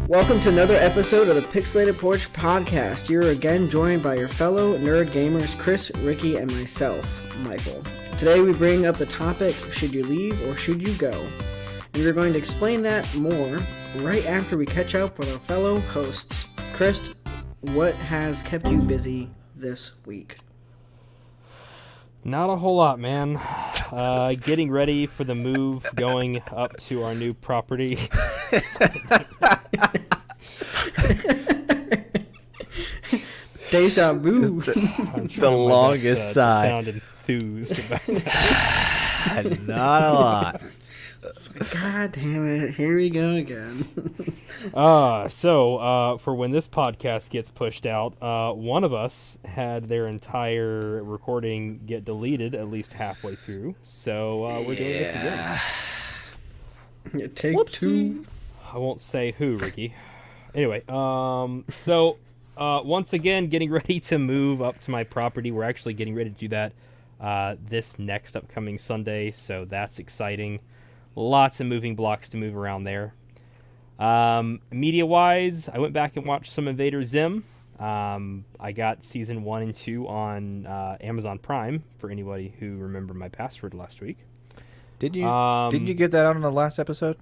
Welcome to another episode of the Pixelated Porch Podcast. You're again joined by your fellow nerd gamers, Chris, Ricky, and myself, Michael. Today we bring up the topic, should you leave or should you go? And we're going to explain that more right after we catch up with our fellow hosts. Chris, what has kept you busy this week? Not a whole lot, man. Getting ready for the move, going up to our new property. Deja vu. The longest sigh. Sound enthused about that. Not a lot. God damn it. Here we go again. So for when this podcast gets pushed out, one of us had their entire recording get deleted at least halfway through. So we're doing this again. Take Whoopsie. two. I won't say who, Ricky. Anyway, so once again, getting ready to move up to my property. We're actually getting ready to do that this next upcoming Sunday, so that's exciting. Lots of moving blocks to move around there. Media-wise, I went back and watched some Invader Zim. I got season 1 and 2 on Amazon Prime, for anybody who remembered my password last week. Didn't you get that out on the last episode?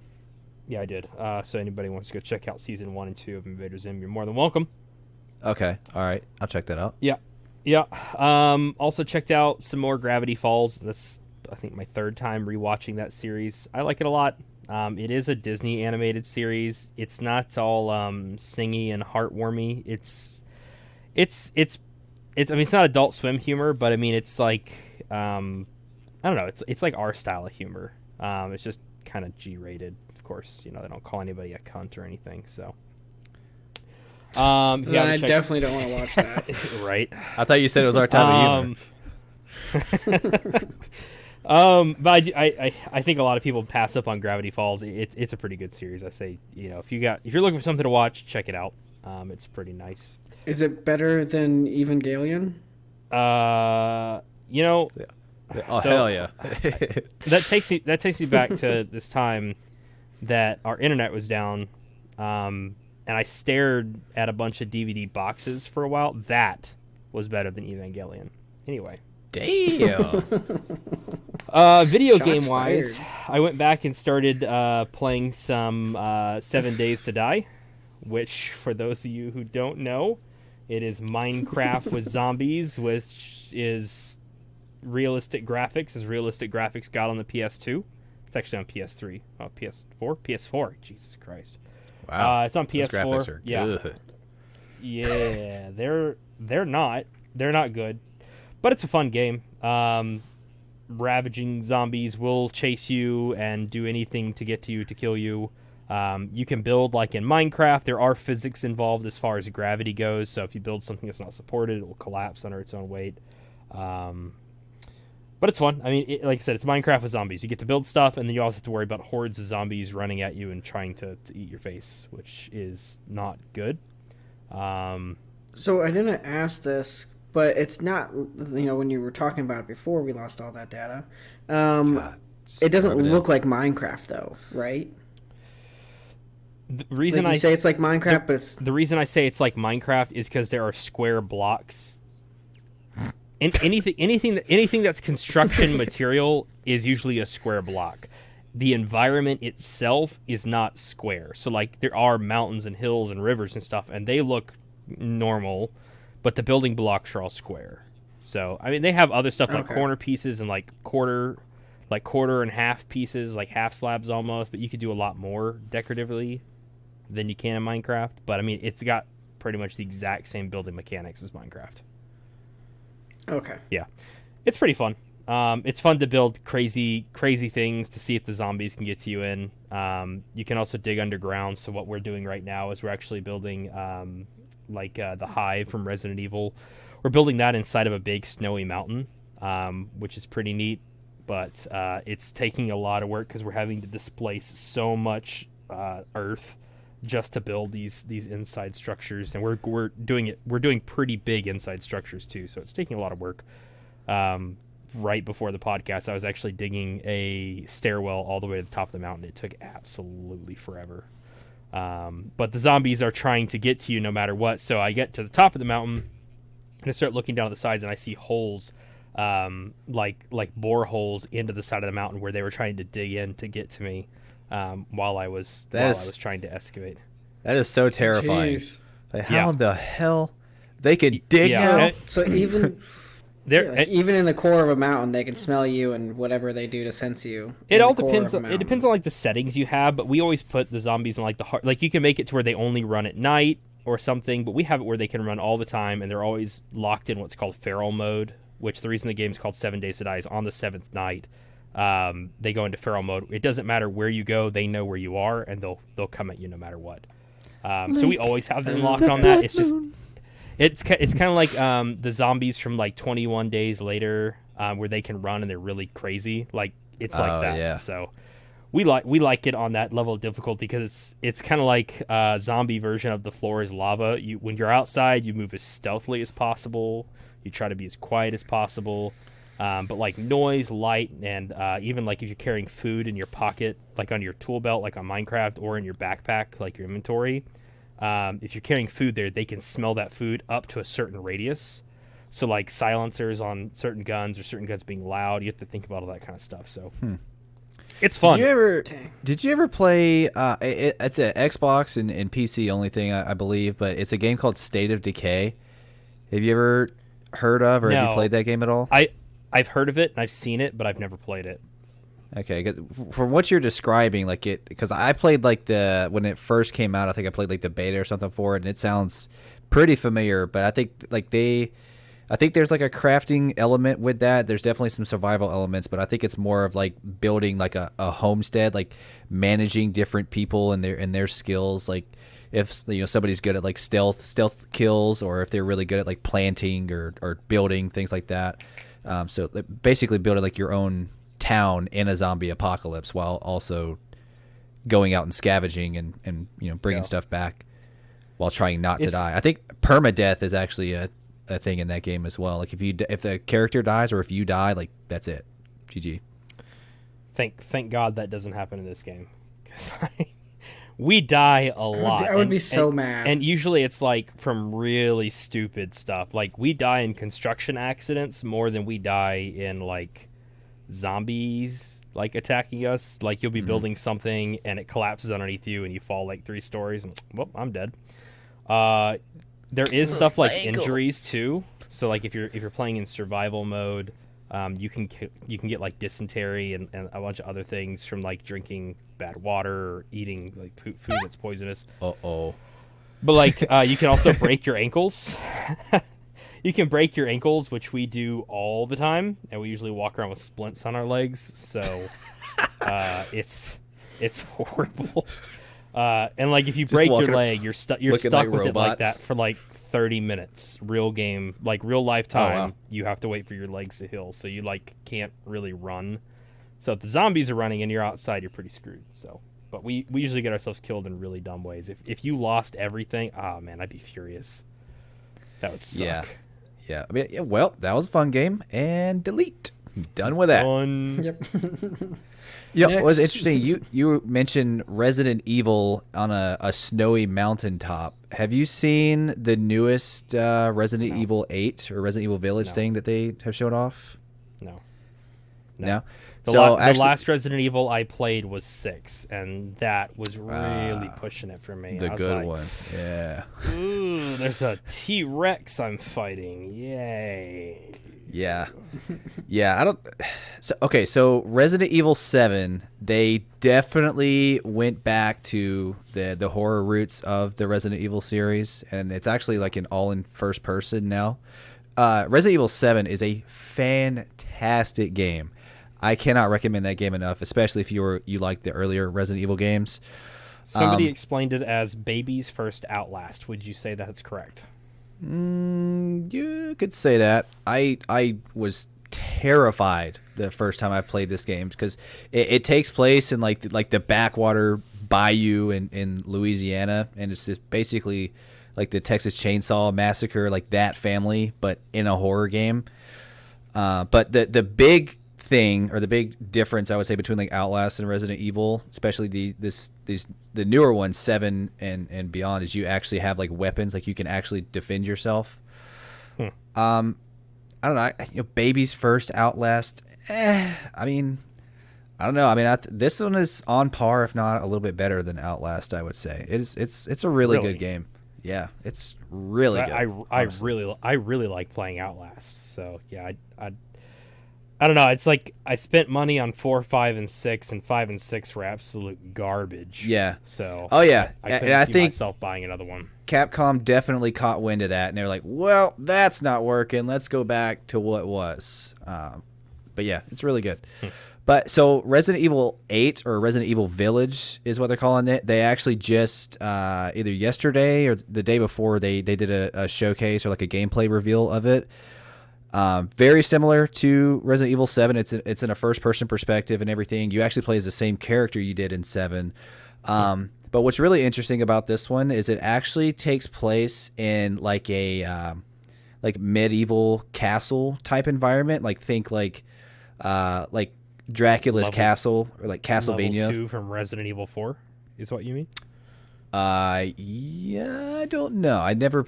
Yeah, I did. So anybody wants to go check out season 1 and 2 of Invader Zim, you're more than welcome. Okay, all right. I'll check that out. Yeah. Also checked out some more Gravity Falls. That's, I think, my third time rewatching that series. I like it a lot. It is a Disney animated series. It's not all singy and heartwarmy. It's I mean, it's not Adult Swim humor, but I mean, it's like I don't know. It's like our style of humor. It's just kind of G-rated, of course. You know, they don't call anybody a cunt or anything. So, I definitely don't want to watch that. Right. I thought you said it was our time of humor. But I think a lot of people pass up on Gravity Falls. It's a pretty good series. I say, you know, if you're looking for something to watch, check it out. It's pretty nice. Is it better than Evangelion? You know, Yeah. Oh, so, hell yeah. that takes me back to this time that our internet was down, and I stared at a bunch of DVD boxes for a while. That was better than Evangelion. Anyway. Damn. Video Shots game wise, I went back and started playing some 7 Days to Die, which, for those of you who don't know, it is Minecraft with zombies, which is realistic graphics, as realistic graphics got on the PS2. It's actually on PS3. Oh, PS4? PS4. Jesus Christ. Wow. It's on PS4. Those graphics are good. Yeah, they're not good. But it's a fun game. Ravaging zombies will chase you and do anything to get to you to kill you. You can build like in Minecraft. There are physics involved as far as gravity goes. So if you build something that's not supported, it will collapse under its own weight. But it's fun. I mean, like I said, it's Minecraft with zombies. You get to build stuff, and then you also have to worry about hordes of zombies running at you and trying to eat your face, which is not good. So I didn't ask this, but it's not, you know, when you were talking about it before, we lost all that data. It doesn't look like Minecraft, though, right? The reason like you say it's like Minecraft, but it's... The reason I say it's like Minecraft is because there are square blocks. And anything that's construction material is usually a square block. The environment itself is not square. So, like, there are mountains and hills and rivers and stuff, and they look normal, but the building blocks are all square. So, I mean, they have other stuff like corner pieces and like quarter and half pieces, like half slabs almost, but you could do a lot more decoratively than you can in Minecraft. But I mean, it's got pretty much the exact same building mechanics as Minecraft. Okay. Yeah. It's pretty fun. It's fun to build crazy things to see if the zombies can get to you in. You can also dig underground. So what we're doing right now is we're actually building the Hive from Resident Evil. We're building that inside of a big snowy mountain, which is pretty neat. But it's taking a lot of work because we're having to displace so much earth just to build these inside structures, and we're doing pretty big inside structures too. So it's taking a lot of work. Right before the podcast, I was actually digging a stairwell all the way to the top of the mountain. It took absolutely forever. But the zombies are trying to get to you no matter what. So I get to the top of the mountain and I start looking down at the sides, and I see holes, like boreholes into the side of the mountain where they were trying to dig in to get to me, while I was trying to excavate. That is so terrifying. Jeez. Like, how the hell they could dig out? So even even in the core of a mountain, they can smell you and whatever they do to sense you. It all depends. It depends on like the settings you have, but we always put the zombies in like the hard. Like you can make it to where they only run at night or something, but we have it where they can run all the time, and they're always locked in what's called feral mode. Which the reason the game's called 7 Days to Die is on the 7th night, they go into feral mode. It doesn't matter where you go; they know where you are, and they'll come at you no matter what. So we always have them locked on that. It's just. It's kind of like the zombies from like 21 Days Later, where they can run and they're really crazy. Like it's like that. Yeah. So we like it on that level of difficulty because it's kind of like a zombie version of The Floor is Lava. When you're outside, you move as stealthily as possible. You try to be as quiet as possible. But like noise, light, and even like if you're carrying food in your pocket, like on your tool belt, like on Minecraft, or in your backpack, like your inventory. If you're carrying food there, they can smell that food up to a certain radius. So like silencers on certain guns or certain guns being loud, you have to think about all that kind of stuff. So it's fun. Did you ever play? It's an Xbox and PC only thing, I believe, but it's a game called State of Decay. Have you ever heard of or have you played that game at all? I've heard of it and I've seen it, but I've never played it. Okay, because from what you're describing, like because I played like when it first came out, I think I played like the beta or something for it, and it sounds pretty familiar. But I think there's like a crafting element with that. There's definitely some survival elements, but I think it's more of like building like a homestead, like managing different people and their skills. Like if somebody's good at like stealth kills, or if they're really good at like planting or building things like that. So basically building like your own town in a zombie apocalypse while also going out and scavenging and bringing stuff back while trying not to die. I think permadeath is actually a thing in that game as well. Like if the character dies or if you die, like that's it. GG. Thank God that doesn't happen in this game. 'Cause we die a lot. I would be so mad. And usually it's like from really stupid stuff. Like we die in construction accidents more than we die in like zombies like attacking us. Like you'll be building something and it collapses underneath you and you fall like 3 stories and well, I'm dead. There is stuff like injuries too. So like if you're playing in survival mode, you can get like dysentery and a bunch of other things from like drinking bad water or eating like food that's poisonous. Uh-oh. But like you can also break your ankles. You can break your ankles, which we do all the time, and we usually walk around with splints on our legs. So it's horrible. And like if you break your leg, you're stuck with robots. It like that for like 30 minutes. Real game, like real life time. Oh, wow. You have to wait for your legs to heal, so you like can't really run. So if the zombies are running and you're outside, you're pretty screwed. So, but we usually get ourselves killed in really dumb ways. If you lost everything, man, I'd be furious. That would suck. Yeah. I mean, well, that was a fun game, and delete. Done with that. Yep. Yeah, it was interesting. You mentioned Resident Evil on a snowy mountaintop. Have you seen the newest Resident Evil 8 or Resident Evil Village thing that they have shown off? No. The last Resident Evil I played was 6, and that was really pushing it for me. The good one, yeah. Ooh, there's a T-Rex I'm fighting. Yay. Yeah. I don't... So Resident Evil 7, they definitely went back to the horror roots of the Resident Evil series, and it's actually like an all in first person now. Resident Evil 7 is a fantastic game. I cannot recommend that game enough, especially if you like the earlier Resident Evil games. Somebody explained it as baby's first Outlast. Would you say that's correct? You could say that. I was terrified the first time I played this game because it takes place in like the backwater bayou in Louisiana, and it's just basically like the Texas Chainsaw Massacre, like that family, but in a horror game. But the big thing or the big difference I would say between like Outlast and Resident Evil, especially the newer ones, 7 and beyond, is you actually have like weapons, like you can actually defend yourself. I don't know. Baby's first Outlast. I mean, I don't know. I mean, this one is on par, if not a little bit better than Outlast. I would say it's a really good game. Yeah, it's really good. I really like playing Outlast. So yeah, I don't know. It's like I spent money on 4, 5, and 6, and 5 and 6 were absolute garbage. Yeah. So. Oh yeah, I think myself buying another one. Capcom definitely caught wind of that, and they're like, "Well, that's not working. Let's go back to what was." But yeah, it's really good. But so Resident Evil 8 or Resident Evil Village is what they're calling it. They actually just either yesterday or the day before they did a showcase or like a gameplay reveal of it. Very similar to Resident Evil 7. It's in a first-person perspective and everything. You actually play as the same character you did in 7. But what's really interesting about this one is it actually takes place in like a like medieval castle type environment. Like think like Dracula's castle or like Castlevania. Level 2 from Resident Evil 4 is what you mean? Yeah, I don't know. I never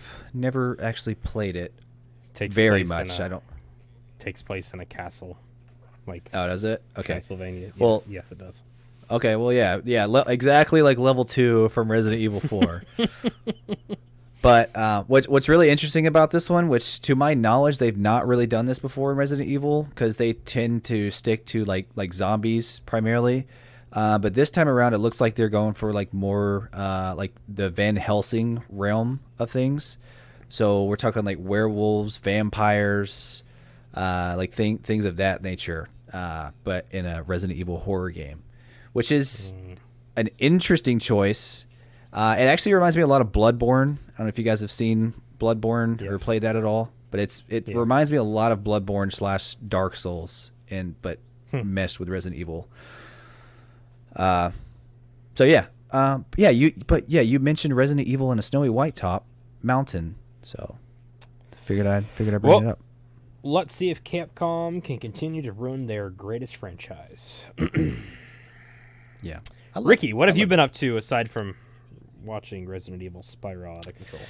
actually played it. Takes place in a castle. Like oh, does it? Okay. Pennsylvania. Yeah, well, yes, it does. Okay, well, yeah, exactly like level 2 from Resident Evil 4. But what's really interesting about this one, which to my knowledge they've not really done this before in Resident Evil, because they tend to stick to like zombies primarily. But this time around, it looks like they're going for like more like the Van Helsing realm of things. So we're talking like werewolves, vampires, like things of that nature. But in a Resident Evil horror game, which is an interesting choice. It actually reminds me a lot of Bloodborne. I don't know if you guys have seen Bloodborne or played that at all, but it reminds me a lot of Bloodborne / Dark Souls, but meshed with Resident Evil. So yeah, you mentioned Resident Evil in a snowy white top mountain, so figured I'd bring it up. Let's see if Capcom can continue to ruin their greatest franchise. Yeah, Ricky, what have you been up to aside from watching Resident Evil spiral out of control?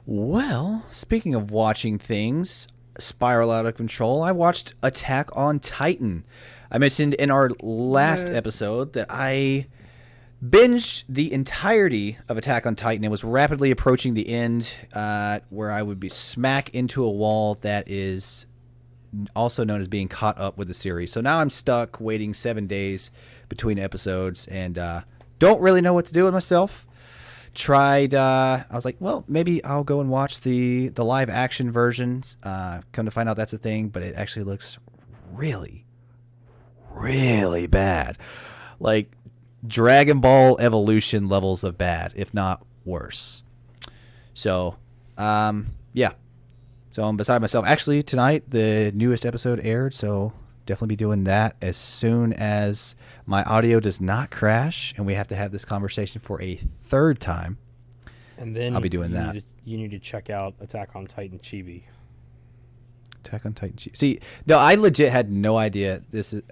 Well, speaking of watching things spiral out of control, I watched Attack on Titan. I mentioned in our last episode that I binged the entirety of Attack on Titan and was rapidly approaching the end where I would be smack into a wall that is also known as being caught up with the series. So now I'm stuck waiting 7 days between episodes and don't really know what to do with myself. I was like, well, maybe I'll go and watch the live action versions. Come to find out that's a thing, but it actually looks really, really bad. Like Dragon Ball Evolution levels of bad, if not worse. So, yeah. So I'm beside myself. Actually, tonight the newest episode aired, so definitely be doing that as soon as my audio does not crash and we have to have this conversation for a third time. And then I'll be doing that. You need to check out Attack on Titan Chibi. Attack on Titan Chibi. See, no, I legit had no idea this is...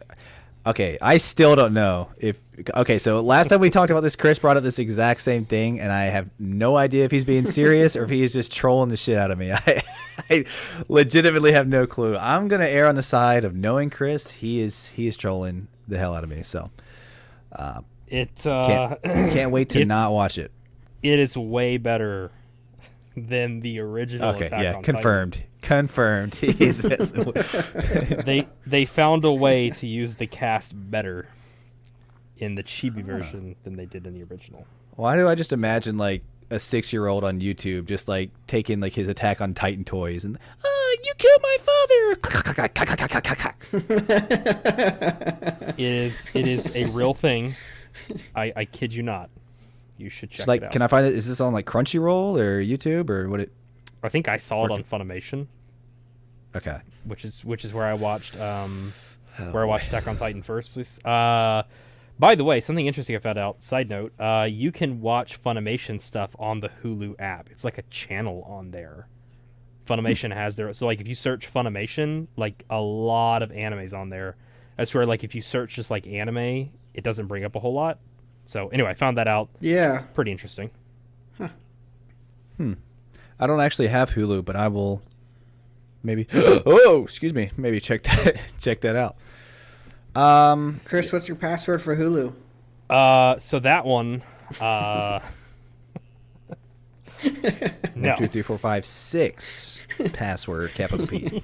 Okay, I still don't know if... Okay, so last time we talked about this, Chris brought up this exact same thing, and I have no idea if he's being serious or if he's just trolling the shit out of me. I legitimately have no clue. I'm going to err on the side of knowing Chris. He is trolling the hell out of me, so... can't wait to not watch it. It is way better than the original Attack on confirmed. Titan. Confirmed. He's They found a way to use the cast better in the chibi version than they did in the original. Why do I just imagine like a 6-year-old on YouTube just like taking like his Attack on Titan toys and you killed my father. It is a real thing. I kid you not. You should check it out. Can I find it? Is this on like Crunchyroll or YouTube or what? I think I saw it on Funimation. Okay. Which is where I watched Attack on Titan first. Please. By the way, something interesting I found out. Side note: you can watch Funimation stuff on the Hulu app. It's like a channel on there. Funimation has their if you search Funimation, like a lot of animes on there. That's where like if you search just like anime, it doesn't bring up a whole lot. So anyway, I found that out. Yeah. Pretty interesting. I don't actually have Hulu, but I will maybe. Oh, excuse me. Maybe check that out. Chris, what's your password for Hulu? So that one. No. 1, 2, 3, 4, 5, 6. Password capital P.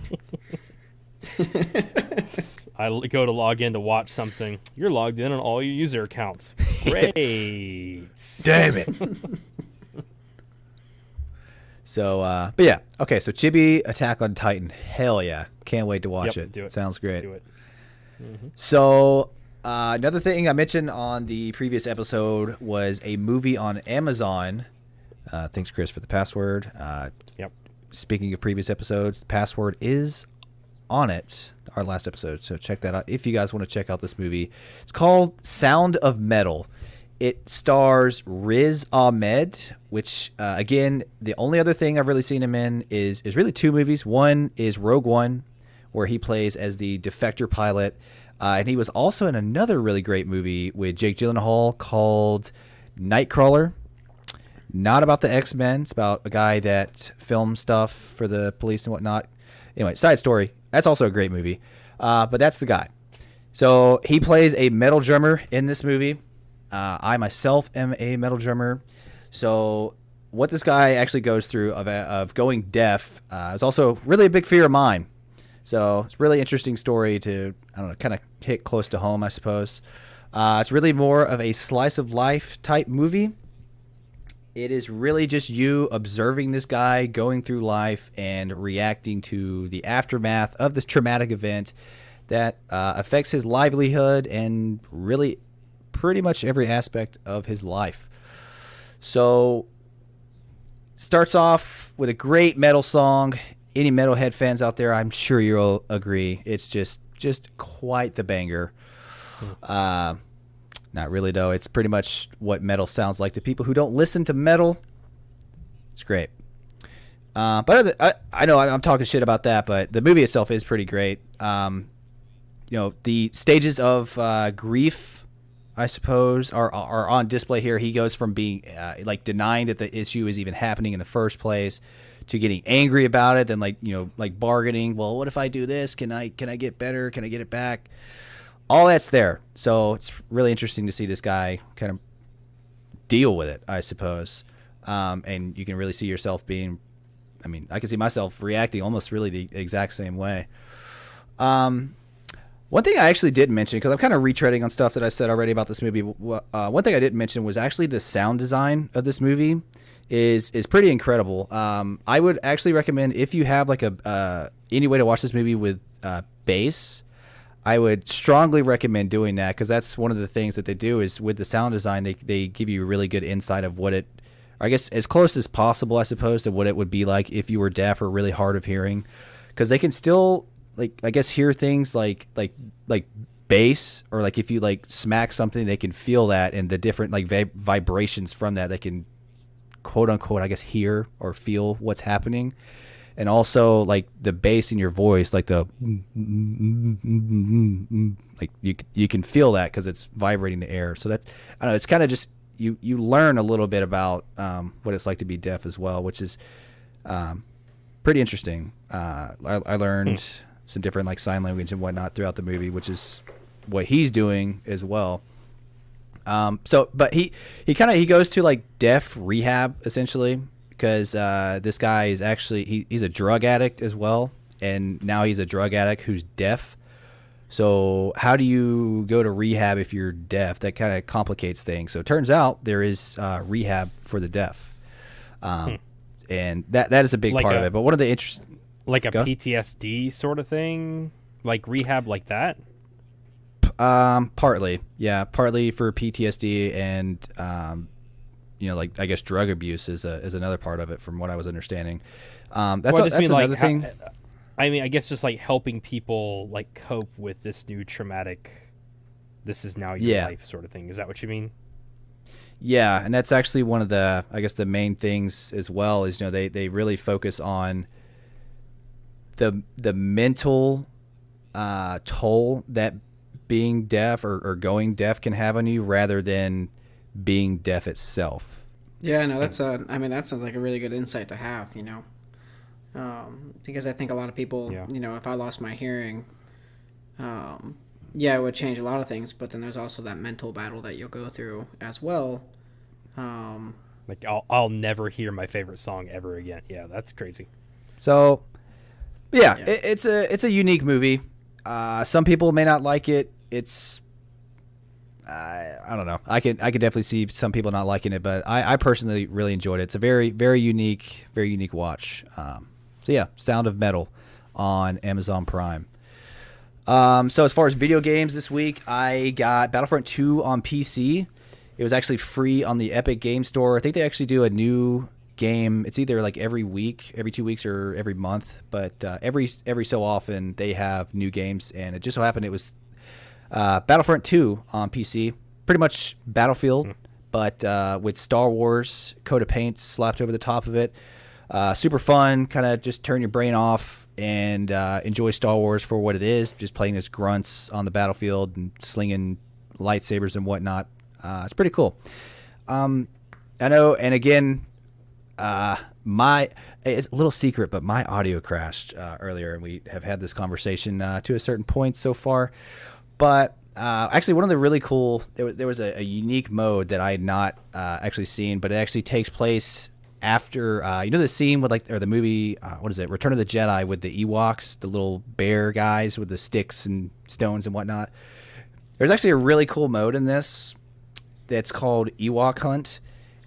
I go to log in to watch something. You're logged in on all your user accounts. Great. Damn it. So, but yeah. Okay, so Chibi Attack on Titan. Hell yeah. Can't wait to watch it. Do it. Sounds great. Do it. Mm-hmm. So, another thing I mentioned on the previous episode was a movie on Amazon. Thanks, Chris, for the password. Yep. Speaking of previous episodes, the password is on it, our last episode. So check that out if you guys want to check out this movie. It's called Sound of Metal. It stars Riz Ahmed, which, again, the only other thing I've really seen him in is really two movies. One is Rogue One, where he plays as the defector pilot. And he was also in another really great movie with Jake Gyllenhaal called Nightcrawler. Not about the X-Men. It's about a guy that films stuff for the police and whatnot. Anyway, side story. That's also a great movie. But that's the guy. So he plays a metal drummer in this movie. I myself am a metal drummer. So what this guy actually goes through of going deaf is also really a big fear of mine. So it's a really interesting story to, I don't know, kind of hit close to home, I suppose. It's really more of a slice of life type movie. It is really just you observing this guy going through life and reacting to the aftermath of this traumatic event that affects his livelihood and really pretty much every aspect of his life. So, starts off with a great metal song. Any metalhead fans out there, I'm sure you'll agree. It's just quite the banger. Not really, though. It's pretty much what metal sounds like to people who don't listen to metal. It's great. But I know I'm talking shit about that, but the movie itself is pretty great. The stages of grief, I suppose, are on display here. He goes from being denying that the issue is even happening in the first place to getting angry about it, then bargaining. Well, what if I do this? Can I get better? Can I get it back? All that's there. So it's really interesting to see this guy kind of deal with it, I suppose. And you can really see yourself being, I can see myself reacting almost really the exact same way. One thing I actually did mention, because I'm kind of retreading on stuff that I said already about this movie. One thing I didn't mention was actually the sound design of this movie is pretty incredible. I would actually recommend, if you have any way to watch this movie with bass, I would strongly recommend doing that, because that's one of the things that they do is with the sound design, they give you a really good insight of what it, I guess as close as possible, I suppose, to what it would be like if you were deaf or really hard of hearing, because they can still hear things like bass, or if you smack something, they can feel that, and the different vibrations from that, they can quote unquote, I guess, hear or feel what's happening. And also the bass in your voice, the you can feel that because it's vibrating the air. So that's, I don't know, it's kind of just you learn a little bit about what it's like to be deaf as well, which is pretty interesting. I learned some different sign language and whatnot throughout the movie, which is what he's doing as well. But he goes to deaf rehab essentially, because this guy is actually he's a drug addict as well, and now he's a drug addict who's deaf. So how do you go to rehab if you're deaf? That kind of complicates things. So it turns out there is rehab for the deaf, and that is a big part of it. But one of the interesting, PTSD sort of thing, rehab like that. Partly for PTSD, and I guess drug abuse is another part of it, from what I was understanding. That's another thing. I guess just helping people cope with this new traumatic, this is now your life sort of thing. Is that what you mean? Yeah, and that's actually one of the, I guess, the main things as well is, they really focus on the mental toll that being deaf or going deaf can have on you rather than being deaf itself. Yeah, no, that sounds like a really good insight to have, because I think a lot of people, if I lost my hearing, it would change a lot of things, but then there's also that mental battle that you'll go through as well. Like I'll never hear my favorite song ever again. Yeah, that's crazy. So, it's a unique movie. Some people may not like it. It's I don't know. I could definitely see some people not liking it, but I personally really enjoyed it. It's a very, very unique watch. Sound of Metal on Amazon Prime. So as far as video games this week, I got Battlefront 2 on PC. It was actually free on the Epic Game Store. I think they actually do a new game. It's either like every week, every 2 weeks, or every month. But every so often they have new games, and it just so happened it was Battlefront 2 on PC. Pretty much Battlefield, but with Star Wars coat of paint slapped over the top of it. Super fun, kind of just turn your brain off and enjoy Star Wars for what it is, just playing as grunts on the battlefield and slinging lightsabers and whatnot. It's pretty cool. I know, and again, it's a little secret, but my audio crashed earlier, and we have had this conversation to a certain point so far. But actually, one of the really cool, there was a unique mode that I had not actually seen, but it actually takes place after the scene with the movie what is it, Return of the Jedi, with the Ewoks, the little bear guys with the sticks and stones and whatnot. There's actually a really cool mode in this that's called Ewok Hunt,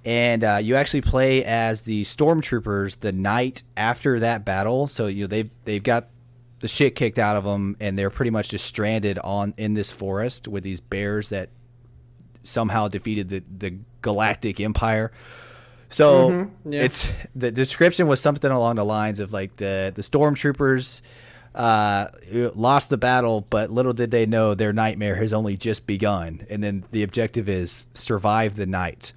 and you actually play as the stormtroopers the night after that battle. So they've got the shit kicked out of them, and they're pretty much just stranded in this forest with these bears that somehow defeated the Galactic Empire. So it's the description was something along the lines of like the stormtroopers lost the battle, but little did they know their nightmare has only just begun, and then the objective is survive the night.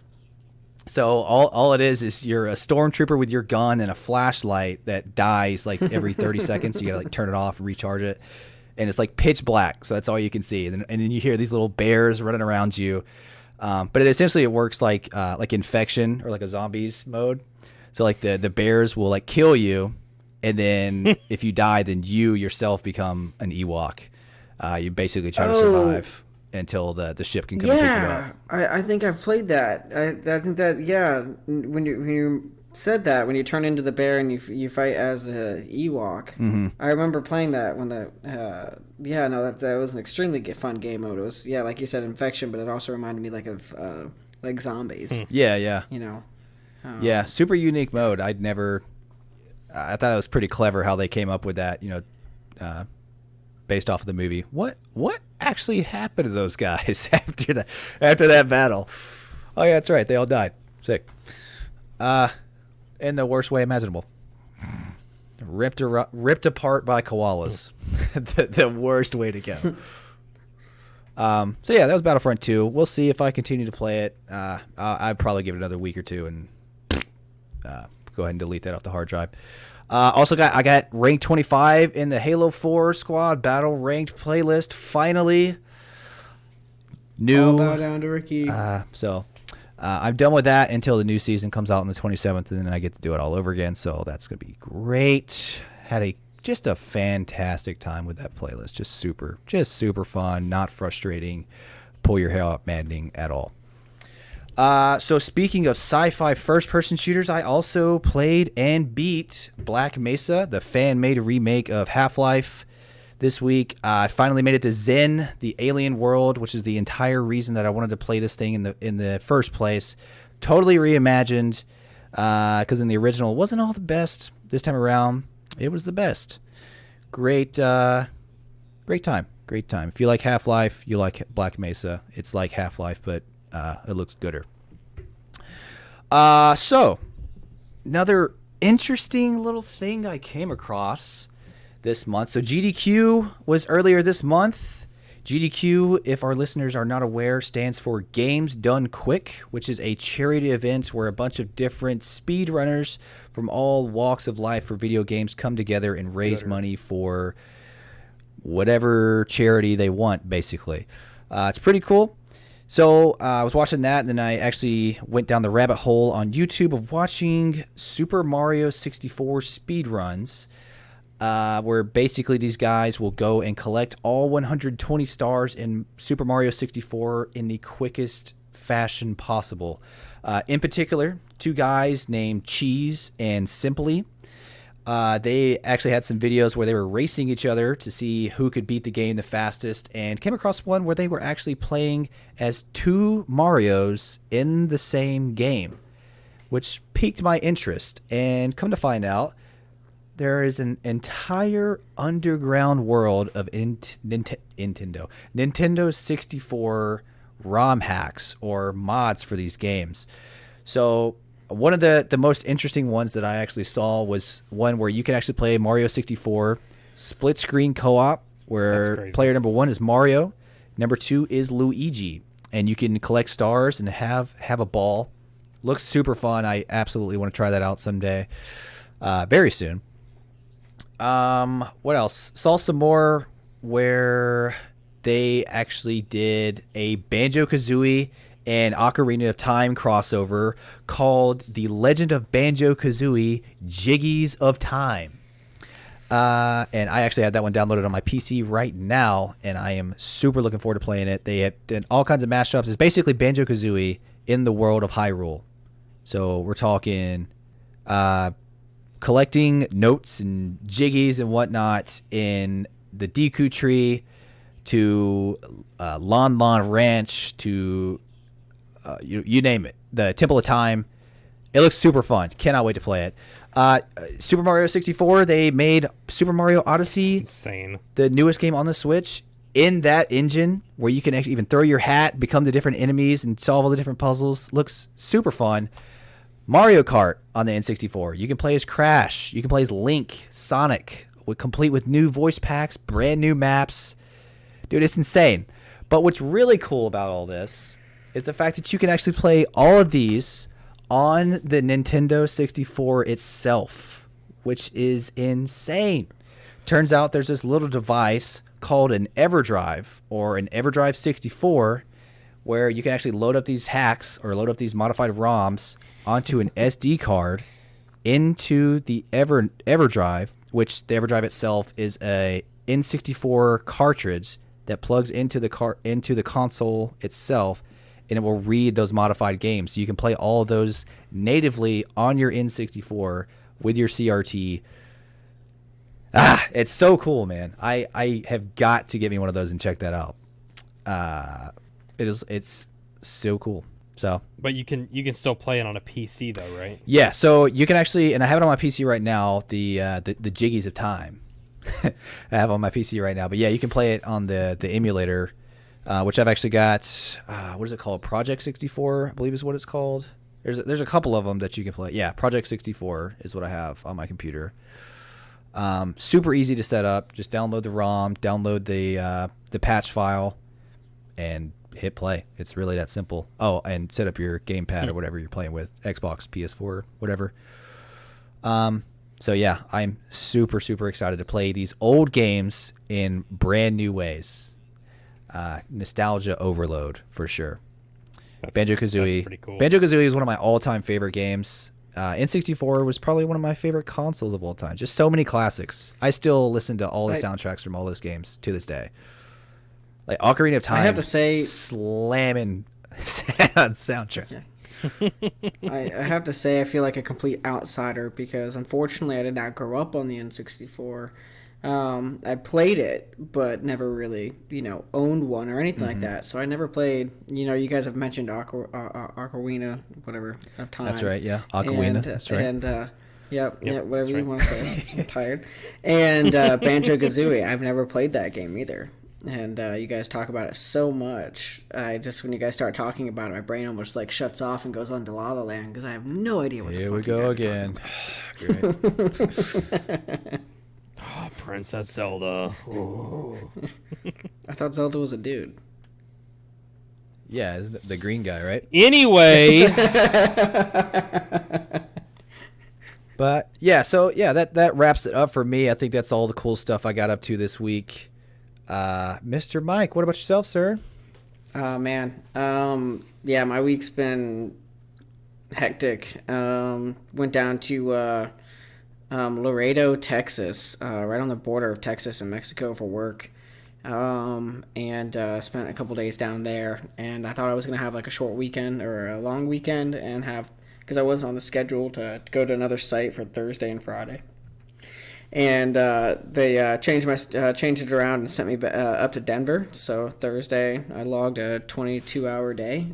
So all it is you're a stormtrooper with your gun and a flashlight that dies like every 30 seconds. You gotta turn it off and recharge it, and it's like pitch black, so that's all you can see. And then you hear these little bears running around you. But it works like infection or like a zombies mode. So like the bears will like kill you, and then if you die, then you yourself become an Ewok. You basically try to survive until the ship can come and pick you up. I think I've played that. I think that when you said that, when you turn into the bear and you fight as the Ewok, I remember playing that when that was an extremely fun game mode. It was like you said, infection, but it also reminded me of like zombies. Yeah. Super unique mode. I thought it was pretty clever how they came up with that. Based off of the movie. What actually happened to those guys after that battle? Oh yeah, that's right. They all died. Sick. In the worst way imaginable. Ripped apart by koalas. the worst way to go. That was Battlefront 2. We'll see if I continue to play it. I'd probably give it another week or two and go ahead and delete that off the hard drive. I got ranked 25 in the Halo 4 Squad Battle Ranked playlist. Finally, new. All bow down to Ricky. I'm done with that until the new season comes out on the 27th, and then I get to do it all over again. So that's gonna be great. Had just a fantastic time with that playlist. Just super fun, not frustrating, pull your hair out maddening at all. So speaking of sci-fi first-person shooters, I also played and beat Black Mesa, the fan-made remake of Half-Life this week. I finally made it to Zen, the alien world, which is the entire reason that I wanted to play this thing in the first place. Totally reimagined, because in the original it wasn't all the best. This time around, it was the best. Great time. If you like Half-Life, you like Black Mesa. It's like Half-Life, but it looks gooder. So another interesting little thing I came across this month. So GDQ was earlier this month. GDQ, if our listeners are not aware, stands for Games Done Quick, which is a charity event where a bunch of different speedrunners from all walks of life for video games come together and raise money for whatever charity they want, basically. It's pretty cool. So I was watching that, and then I actually went down the rabbit hole on YouTube of watching Super Mario 64 speedruns, where basically these guys will go and collect all 120 stars in Super Mario 64 in the quickest fashion possible. In particular, two guys named Cheese and Simply. They actually had some videos where they were racing each other to see who could beat the game the fastest, and came across one where they were actually playing as two Marios in the same game, which piqued my interest. And come to find out, there is an entire underground world of Nintendo 64 ROM hacks or mods for these games. So one of the most interesting ones that I actually saw was one where you can actually play Mario 64 split screen co-op, where player number 1 is Mario, number 2 is Luigi, and you can collect stars and have a ball. Looks super fun. I absolutely want to try that out someday, very soon. What else? Saw some more where they actually did a Banjo-Kazooie and Ocarina of Time crossover called The Legend of Banjo-Kazooie Jiggies of Time. And I actually had that one downloaded on my PC right now, and I am super looking forward to playing it. They have done all kinds of mashups. It's basically Banjo-Kazooie in the world of Hyrule. So we're talking collecting notes and jiggies and whatnot in the Deku Tree, to Lon Lon Ranch, to you name it, the Temple of Time. It looks super fun. Cannot wait to play it. Super Mario 64, they made Super Mario Odyssey, insane, the newest game on the Switch, in that engine where you can actually even throw your hat, become the different enemies, and solve all the different puzzles. Looks super fun. Mario Kart on the N64. You can play as Crash. You can play as Link, Sonic, complete with new voice packs, brand new maps. Dude, it's insane. But what's really cool about all this is the fact that you can actually play all of these on the Nintendo 64 itself, which is insane. Turns out there's this little device called an EverDrive, or an EverDrive 64, where you can actually load up these hacks or load up these modified ROMs onto an SD card into the EverDrive, which the EverDrive itself is a N64 cartridge that plugs into the console itself, and it will read those modified games. So you can play all of those natively on your N64 with your CRT. It's so cool, man. I have got to get me one of those and check that out. It's so cool. So, but you can still play it on a PC though, right? Yeah, so you can actually, and I have it on my PC right now, the Jiggies of Time. I have on my PC right now, but yeah, you can play it on the emulator, which I've actually got. What is it called? Project 64, I believe is what it's called. There's a couple of them that you can play. Yeah, Project 64 is what I have on my computer. Super easy to set up. Just download the ROM, download the patch file, and hit play. It's really that simple. Oh, and set up your gamepad or whatever you're playing with, Xbox, PS4, whatever. So yeah, I'm super, super excited to play these old games in brand new ways. Nostalgia overload for sure. Banjo-Kazooie. That's pretty cool. Banjo-Kazooie is one of my all-time favorite games. N64 was probably one of my favorite consoles of all time. Just so many classics. I still listen to all the soundtracks from all those games to this day. Like Ocarina of Time, I have to say, slamming soundtrack. Yeah. I have to say, I feel like a complete outsider because unfortunately I did not grow up on the N64. I played it, but never really, owned one or anything like that. So I never played. You guys have mentioned Ocarina, whatever, of Time. That's right. Yeah, Ocarina. That's right. And whatever you want to say. I'm tired. And Banjo-Kazooie. I've never played that game either. And you guys talk about it so much. When you guys start talking about it, my brain almost shuts off and goes on to La La Land because I have no idea what the fuck Here we go again. Oh, Princess Zelda. I thought Zelda was a dude. Yeah, the green guy, right? Anyway. But yeah, so yeah, that wraps it up for me. I think that's all the cool stuff I got up to this week. Mr. Mike, what about yourself, sir? Man. Yeah, my week's been hectic. Went down to Laredo, Texas, right on the border of Texas and Mexico for work. And spent a couple days down there. And I thought I was going to have like a short weekend or a long weekend and because I wasn't on the schedule to go to another site for Thursday and Friday. And they changed it around and sent me up to Denver. So Thursday, I logged a 22-hour day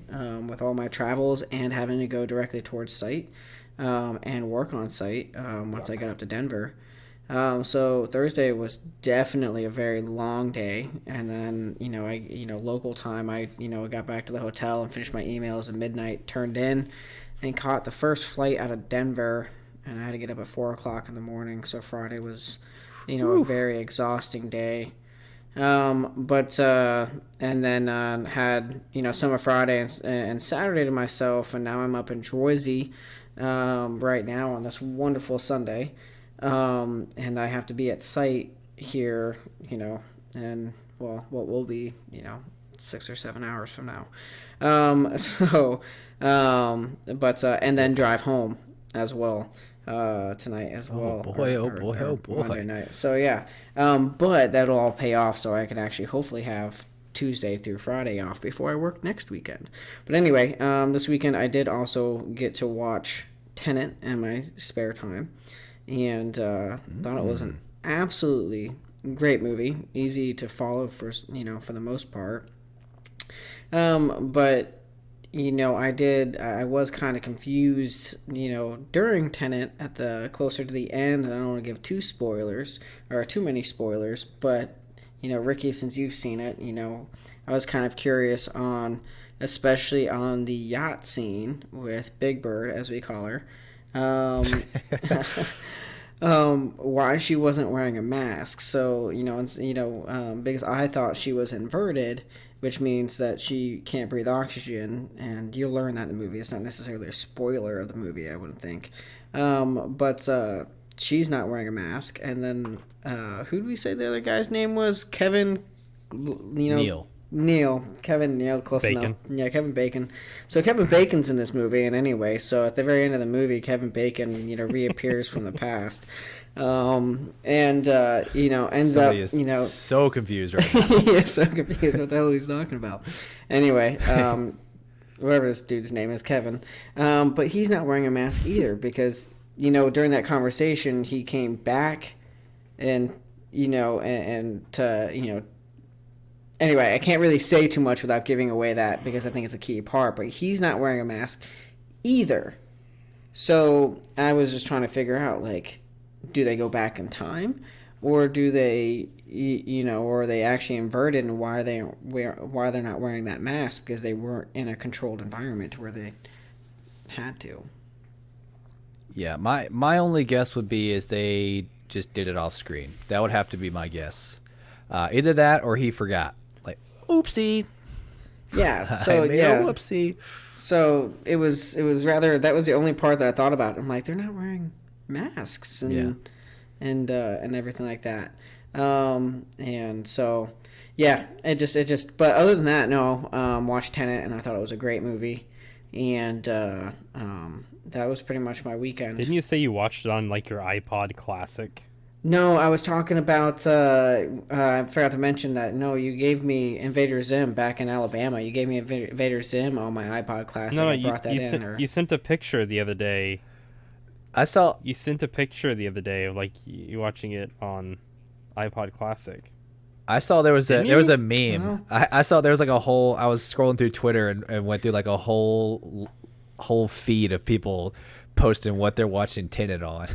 with all my travels and having to go directly towards site and work on site once I got up to Denver. So Thursday was definitely a very long day, and then local time, I got back to the hotel and finished my emails at midnight, turned in, and caught the first flight out of Denver. And I had to get up at 4 o'clock in the morning. So Friday was, a very exhausting day. But and then had some of Friday and Saturday to myself, and now I'm up in Jersey right now on this wonderful Sunday. And I have to be at site here, and what will be 6 or 7 hours from now. And then drive home as well. Tonight as well. Oh boy. Monday night. So yeah, but that'll all pay off, so I can actually hopefully have Tuesday through Friday off before I work next weekend. But anyway, this weekend I did also get to watch Tenet in my spare time, and thought it was an absolutely great movie, easy to follow for the most part. But I was kind of confused, during Tenet at the closer to the end, and I don't want to give too many spoilers, but, Ricky, since you've seen it, I was kind of curious especially on the yacht scene with Big Bird, as we call her, why she wasn't wearing a mask. So, because I thought she was inverted, which means that she can't breathe oxygen, and you'll learn that in the movie. It's not necessarily a spoiler of the movie, I wouldn't think. But she's not wearing a mask. And then, who did we say the other guy's name was? Kevin, Neil. Kevin Neil, close Bacon. enough. Yeah, Kevin Bacon. So Kevin Bacon's in this movie, and anyway, so at the very end of the movie, Kevin Bacon, reappears from the past. Ends Somebody up, is so confused right now. he is so confused what the hell he's talking about. Anyway, whatever this dude's name is, Kevin. But he's not wearing a mask either because, during that conversation, he came back and, anyway, I can't really say too much without giving away that because I think it's a key part, but he's not wearing a mask either. So I was just trying to figure out, do they go back in time, or do they, or are they actually inverted, and why they're not wearing that mask because they weren't in a controlled environment where they had to. Yeah, my only guess would be is they just did it off screen. That would have to be my guess. Either that or he forgot. Oopsie. Yeah. So whoopsie. So it was rather, that was the only part that I thought about. I'm like, they're not wearing masks and everything like that. And so yeah, it just but other than that, no. Watched Tenet and I thought it was a great movie, and that was pretty much my weekend. Didn't you say you watched it on your iPod Classic? No, I was talking about, I forgot to mention that, no, you gave me Invader Zim back in Alabama. You gave me Invader Zim on my iPod Classic. No, I brought that in. You sent a picture the other day. You sent a picture the other day of, you watching it on iPod Classic. I saw there was a meme. Oh. I saw there was a whole, I was scrolling through Twitter and went through a whole feed of people posting what they're watching Tenet on.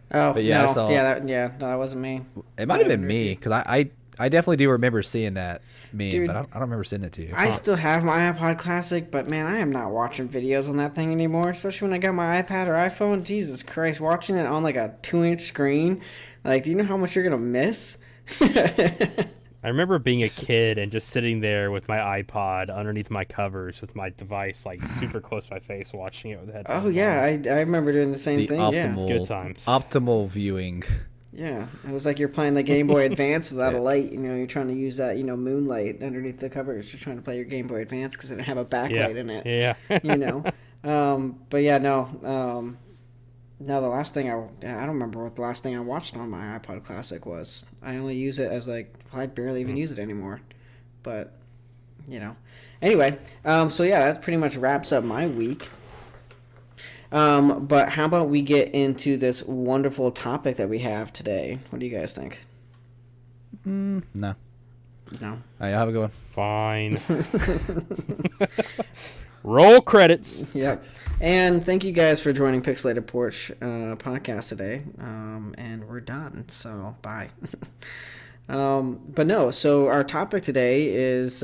Oh, but yeah, no. I saw, that wasn't me. It might have been me, because I definitely do remember seeing that meme, Dude, but I don't remember sending it to you. I still have my iPod Classic, but man, I am not watching videos on that thing anymore, especially when I got my iPad or iPhone. Jesus Christ, watching it on a 2-inch screen. Do you know how much you're going to miss? I remember being a kid and just sitting there with my iPod underneath my covers with my device super close to my face, watching it with headphones. Oh yeah, I remember doing the same thing. Optimal, Good times. Optimal viewing. Yeah, it was like you're playing the Game Boy Advance without a light. You're trying to use that, moonlight underneath the covers. You're trying to play your Game Boy Advance because it didn't have a backlight in it. Yeah. But yeah, no. No, the last thing I don't remember what the last thing I watched on my iPod Classic was. I only use it as I barely even use it anymore. But, Anyway, so yeah, that pretty much wraps up my week. But how about we get into this wonderful topic that we have today? What do you guys think? No. No. All right, have a good one. Fine. Roll credits. Yep. And thank you guys for joining Pixelated Porch podcast today. And we're done. So bye. But no. So our topic today is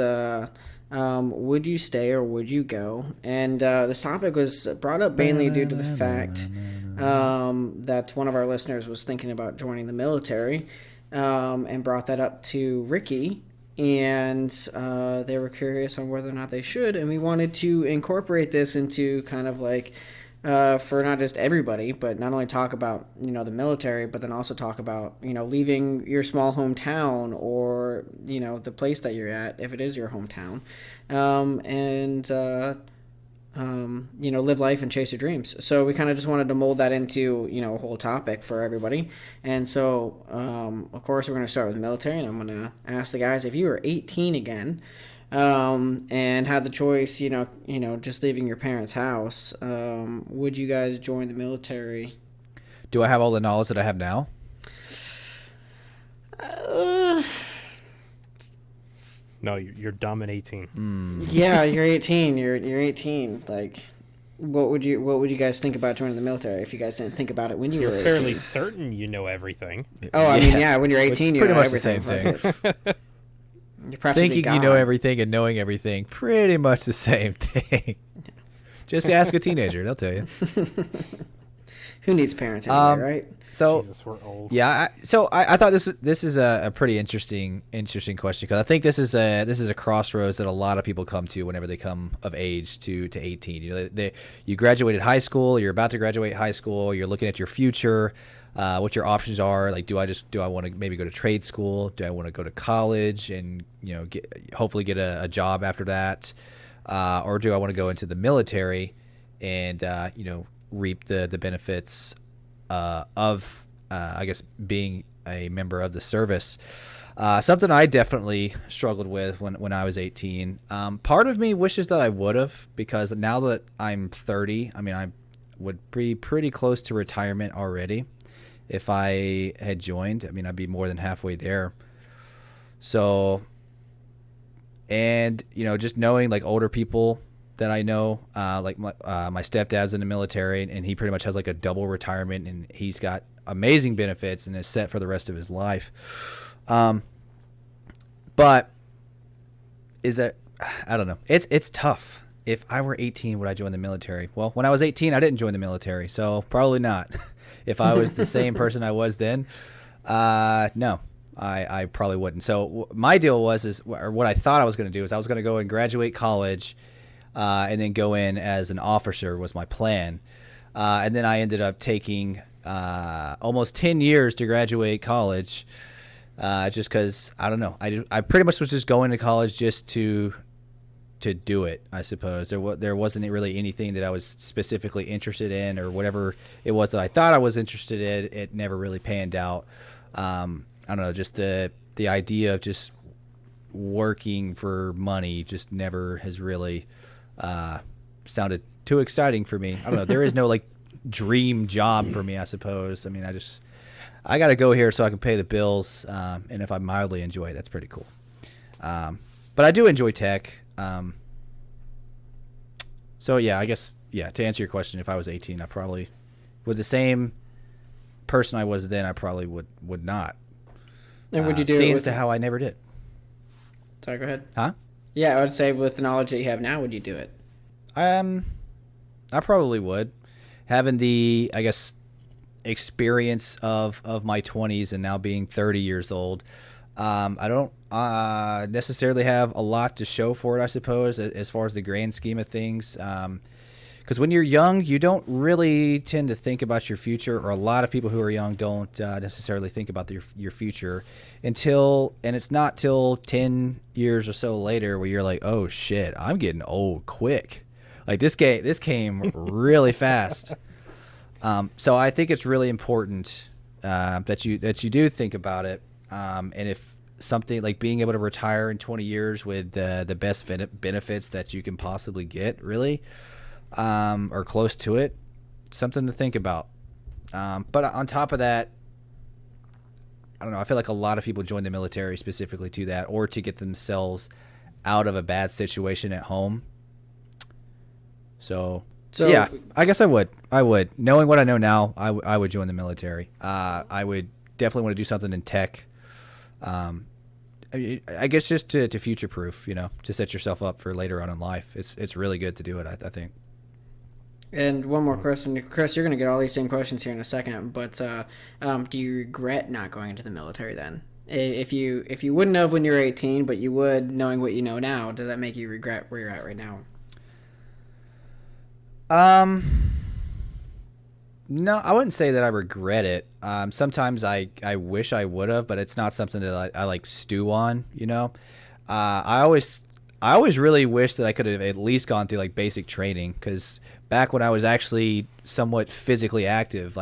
would you stay or would you go? And this topic was brought up mainly due to the fact that one of our listeners was thinking about joining the military, and brought that up to Ricky. And they were curious on whether or not they should, and we wanted to incorporate this into kind of for not just everybody, but not only talk about the military, but then also talk about leaving your small hometown or the place that you're at if it is your hometown, and live life and chase your dreams. So we kind of just wanted to mold that into a whole topic for everybody. And so of course we're going to start with the military, and I'm going to ask the guys, if you were 18 again, and had the choice, just leaving your parents' house, would you guys join the military? Do I have all the knowledge that I have now? No, you're dumb at 18. Yeah, you're 18. You're 18. What would you guys think about joining the military if you guys didn't think about it when you were 18? You're fairly certain you know everything. Oh, I mean, yeah, when you're 18, you pretty know much everything. the same thing. You're practically Thinking you know everything and knowing everything, pretty much the same thing. Just ask a teenager; they'll tell you. Who needs parents anyway, right? So, Jesus, we're old. Yeah. I thought this is a pretty interesting question, because I think this is a crossroads that a lot of people come to whenever they come of age to 18. You graduated high school, you're about to graduate high school, you're looking at your future, what your options are. Like, do I want to maybe go to trade school? Do I want to go to college and hopefully get a job after that, or do I want to go into the military and reap the benefits of I guess being a member of the service? Something I definitely struggled with when I was 18. Part of me wishes that I would have, because now that I'm 30, I mean, I would be pretty close to retirement already. If I had joined, I mean, I'd be more than halfway there. So, and just knowing older people that I know, my stepdad's in the military, and he pretty much has a double retirement, and he's got amazing benefits and is set for the rest of his life. But is that, I don't know. It's tough. If I were 18, would I join the military? Well, when I was 18, I didn't join the military, so probably not. If I was the same person I was then, no. I probably wouldn't. So my deal was what I thought I was going to do is I was going to go and graduate college, and then go in as an officer was my plan. And then I ended up taking almost 10 years to graduate college, just because, I don't know. I pretty much was just going to college just to do it, I suppose. There wasn't really anything that I was specifically interested in, or whatever it was that I thought I was interested in. It never really panned out. I don't know, just the idea of just working for money just never has really sounded too exciting for me. I don't know. There is no dream job for me, I suppose. I mean, I got to go here so I can pay the bills. And if I mildly enjoy it, that's pretty cool. But I do enjoy tech. So yeah, I guess, to answer your question, if I was 18, I probably, with the same person I was then, I probably would not. And would you do seeing it as to how I never did. Sorry, go ahead. Huh? Yeah, I would say with the knowledge that you have now, would you do it? I probably would. Having the, I guess, experience of my 20s and now being 30 years old, I don't necessarily have a lot to show for it, I suppose, as far as the grand scheme of things. because when you're young, you don't really tend to think about your future, or a lot of people who are young don't necessarily think about your future and it's not till 10 years or so later where you're like, oh shit, I'm getting old quick. Like this came really fast. So I think it's really important that you do think about it. And if something like being able to retire in 20 years with the best benefits that you can possibly get, really, or close to it, something to think about. But on top of that, I don't know, I feel like a lot of people join the military specifically to that, or to get themselves out of a bad situation at home. So yeah, I guess I would. Knowing what I know now, I would join the military. I would definitely want to do something in tech. I guess just to future-proof, to set yourself up for later on in life. It's really good to do it, I think. And one more question. Chris, you're going to get all these same questions here in a second, but do you regret not going into the military then? If you wouldn't have when you were 18, but you would knowing what you know now, does that make you regret where you're at right now? No, I wouldn't say that I regret it. Sometimes I wish I would have, but it's not something that I like stew on, I always really wish that I could have at least gone through like basic training, because back when I was actually somewhat physically active,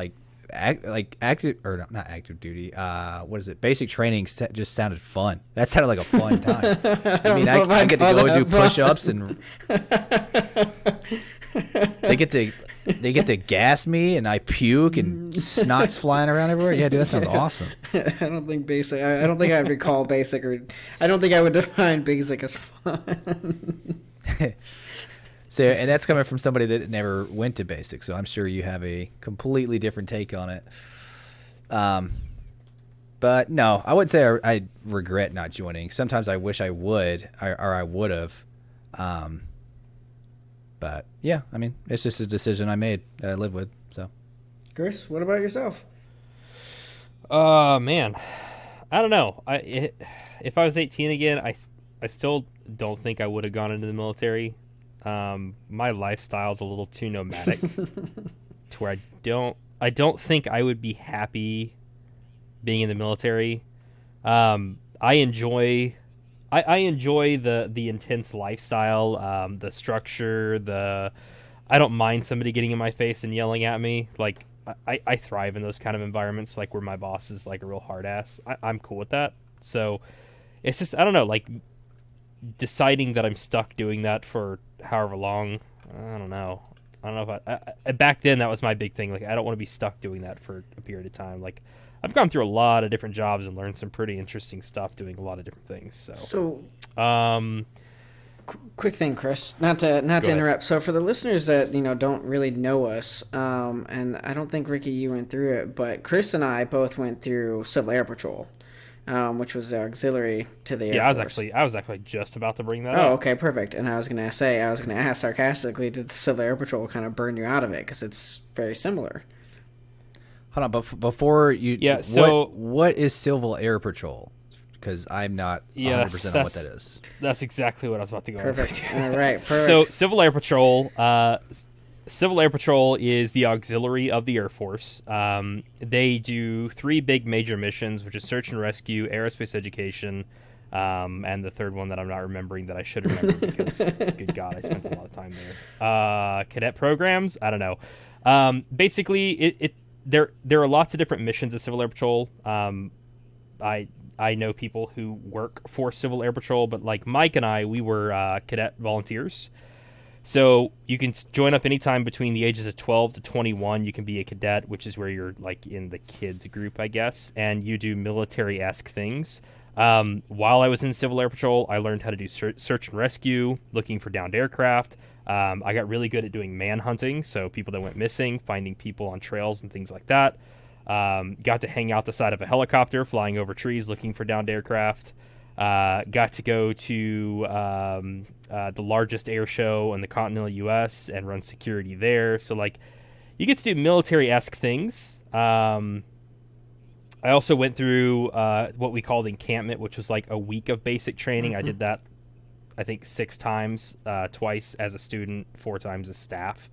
active, or not active duty, basic training just sounded fun. That sounded like a fun time. I get to go do push-ups, and they get to gas me, and I puke, and snot's flying around everywhere. Yeah, dude, that sounds awesome. I don't think basic. I don't think I would recall basic, or I don't think I would define basic as fun. So, and that's coming from somebody that never went to basic, so I'm sure you have a completely different take on it. But no, I wouldn't say I regret not joining. Sometimes I wish I would, or I would have. But yeah, it's just a decision I made that I live with. So, Chris, what about yourself? Man, I don't know. If I was 18 again, I still don't think I would have gone into the military. My lifestyle's a little too nomadic to where I don't think I would be happy being in the military. I enjoy the intense lifestyle, the structure, I don't mind somebody getting in my face and yelling at me. Like, I thrive in those kind of environments, like where my boss is like a real hard ass. I'm cool with that. So it's just, I don't know, like deciding that I'm stuck doing that for however long. I don't know if I back then that was my big thing. Like, I don't want to be stuck doing that for a period of time. Like, I've gone through a lot of different jobs and learned some pretty interesting stuff doing a lot of different things. So quick thing, Chris, not to interrupt. So for the listeners that don't really know us, and I don't think Ricky you went through it, but Chris and I both went through Civil Air Patrol, which was the auxiliary to the Air Force. I was actually just about to bring that up. Oh, okay, perfect. And I was gonna ask sarcastically, did the Civil Air Patrol kind of burn you out of it, because it's very similar? Hold on, but before you, what is Civil Air Patrol? Because I'm not 100% on what that is. That's exactly what I was about to go Perfect. over. All right, perfect. So Civil Air Patrol is the auxiliary of the Air Force. They do 3 big major missions, which is search and rescue, aerospace education, and the third one that I'm not remembering that I should remember because, good God, I spent a lot of time there. Cadet programs? I don't know. Basically, there are lots of different missions of Civil Air Patrol. I know people who work for Civil Air Patrol, but like Mike and I, we were cadet volunteers. So you can join up anytime between the ages of 12 to 21. You can be a cadet, which is where you're like in the kids group, I guess, and you do military-esque things. While I was in Civil Air Patrol, I learned how to do search and rescue, looking for downed aircraft. I got really good at doing manhunting, so people that went missing, finding people on trails and things like that. Got to hang out the side of a helicopter, flying over trees, looking for downed aircraft. Got to go to the largest air show in the continental U.S. and run security there. So, like, you get to do military-esque things. I also went through what we called encampment, which was like a week of basic training. Mm-hmm. I did that, I think, 6 times, twice as a student, 4 times as staff.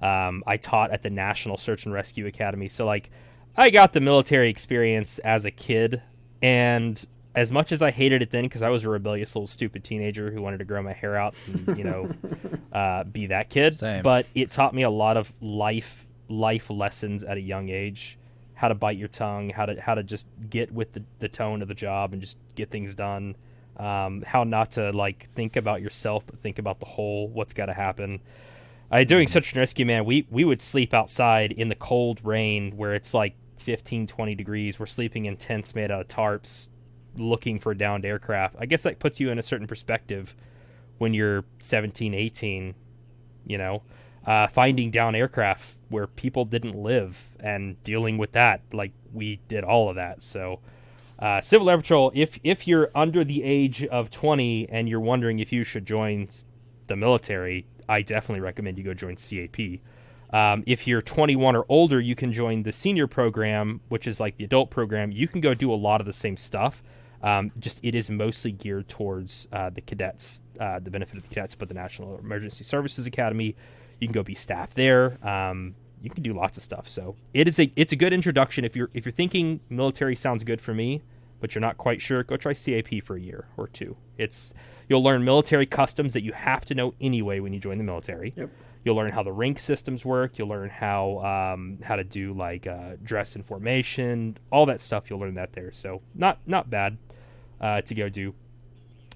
I taught at the National Search and Rescue Academy. So, like, I got the military experience as a kid. And as much as I hated it then, because I was a rebellious little stupid teenager who wanted to grow my hair out and, be that kid. Same. But it taught me a lot of life lessons at a young age. How to bite your tongue, how to just get with the tone of the job and just get things done. How not to, like, think about yourself, but think about the whole, what's got to happen. Doing search and rescue, man, we would sleep outside in the cold rain where it's like 15, 20 degrees. We're sleeping in tents made out of tarps, looking for downed aircraft. I guess that puts you in a certain perspective when you're 17, 18, finding down aircraft where people didn't live and dealing with that. Like, we did all of that. So Civil Air Patrol, if you're under the age of 20 and you're wondering if you should join the military, I definitely recommend you go join CAP. If you're 21 or older, you can join the senior program, which is like the adult program. You can go do a lot of the same stuff. Just it is mostly geared towards the cadets, the benefit of the cadets, but the National Emergency Services Academy, you can go be staff there. You can do lots of stuff. So it's a good introduction. If you're thinking military sounds good for me, but you're not quite sure, go try CAP for a year or two. You'll learn military customs that you have to know anyway when you join the military. Yep. You'll learn how the rank systems work. You'll learn how to do like dress and formation, all that stuff. You'll learn that there. So not bad to go do.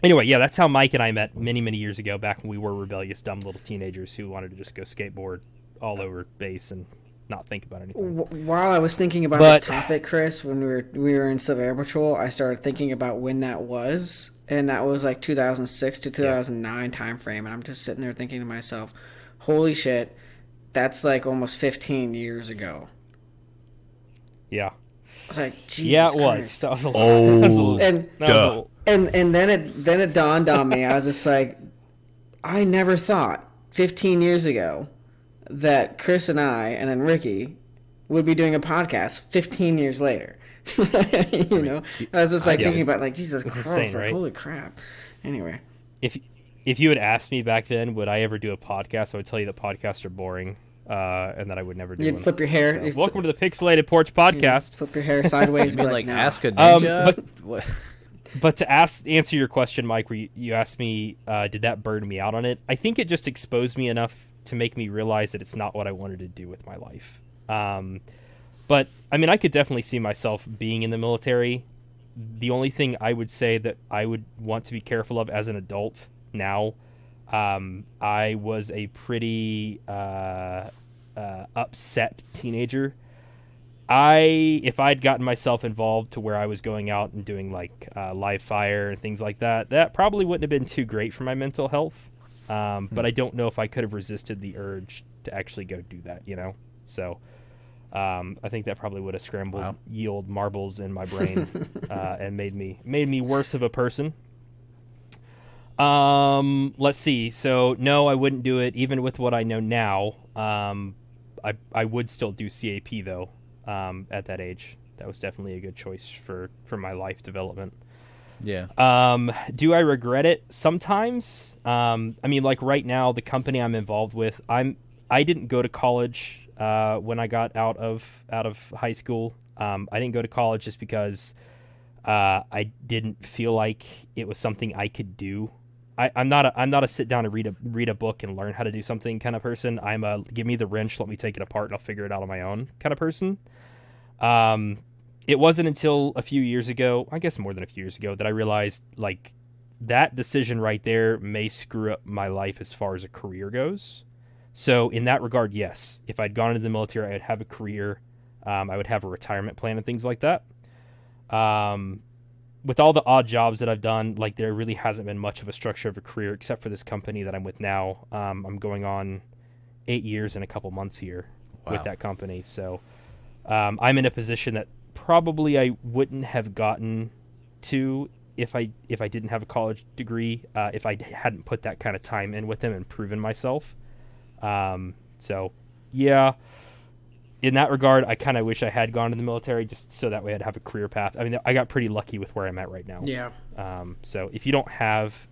Anyway, yeah, that's how Mike and I met many, many years ago, back when we were rebellious, dumb little teenagers who wanted to just go skateboard all over base and not think about anything. While I was thinking about this topic, Chris, when we were in Civil Air Patrol, I started thinking about when that was, and that was like 2006 to 2009 time frame, and I'm just sitting there thinking to myself, holy shit, that's like almost 15 years ago. Yeah. Like, Jesus yeah, it Christ. was. That was a lot. And then it dawned on me. I was just like, I never thought 15 years ago that Chris and I, and then Ricky, would be doing a podcast 15 years later. I was just like thinking about, like, Jesus Christ, insane, right? Holy crap. Anyway. If you had asked me back then, would I ever do a podcast, I would tell you that podcasts are boring, and that I would never do one. You'd flip your hair. So, welcome to the Pixelated Porch Podcast. Flip your hair sideways. You mean like, no. Ask a Ninja? But to answer your question, Mike, where you asked me, did that burn me out on it? I think it just exposed me enough to make me realize that it's not what I wanted to do with my life. But, I mean, I could definitely see myself being in the military. The only thing I would say that I would want to be careful of as an adult now, I was a pretty upset teenager. If I'd gotten myself involved to where I was going out and doing like live fire and things like that, that probably wouldn't have been too great for my mental health. But I don't know if I could have resisted the urge to actually go do that, So I think that probably would have scrambled yield marbles in my brain and made me worse of a person. Let's see. So no, I wouldn't do it even with what I know now. I would still do CAP though. At that age, that was definitely a good choice for my life development. Yeah. Do I regret it? Sometimes. I mean, like right now, the company I'm involved with, I didn't go to college when I got out of high school. I didn't go to college just because I didn't feel like it was something I could do. I'm not a sit down and read a book and learn how to do something kind of person. I'm a give me the wrench, let me take it apart, and I'll figure it out on my own kind of person. It wasn't until a few years ago, I guess more than a few years ago, that I realized like that decision right there may screw up my life as far as a career goes. So in that regard, yes, if I'd gone into the military, I would have a career. I would have a retirement plan and things like that. With all the odd jobs that I've done, like there really hasn't been much of a structure of a career except for this company that I'm with now. I'm going on 8 years and a couple months here with that company. So I'm in a position that probably I wouldn't have gotten to if I didn't have a college degree, if I hadn't put that kind of time in with them and proven myself. So yeah. In that regard, I kind of wish I had gone to the military just so that way I'd have a career path. I mean, I got pretty lucky with where I'm at right now. Yeah. So if you don't have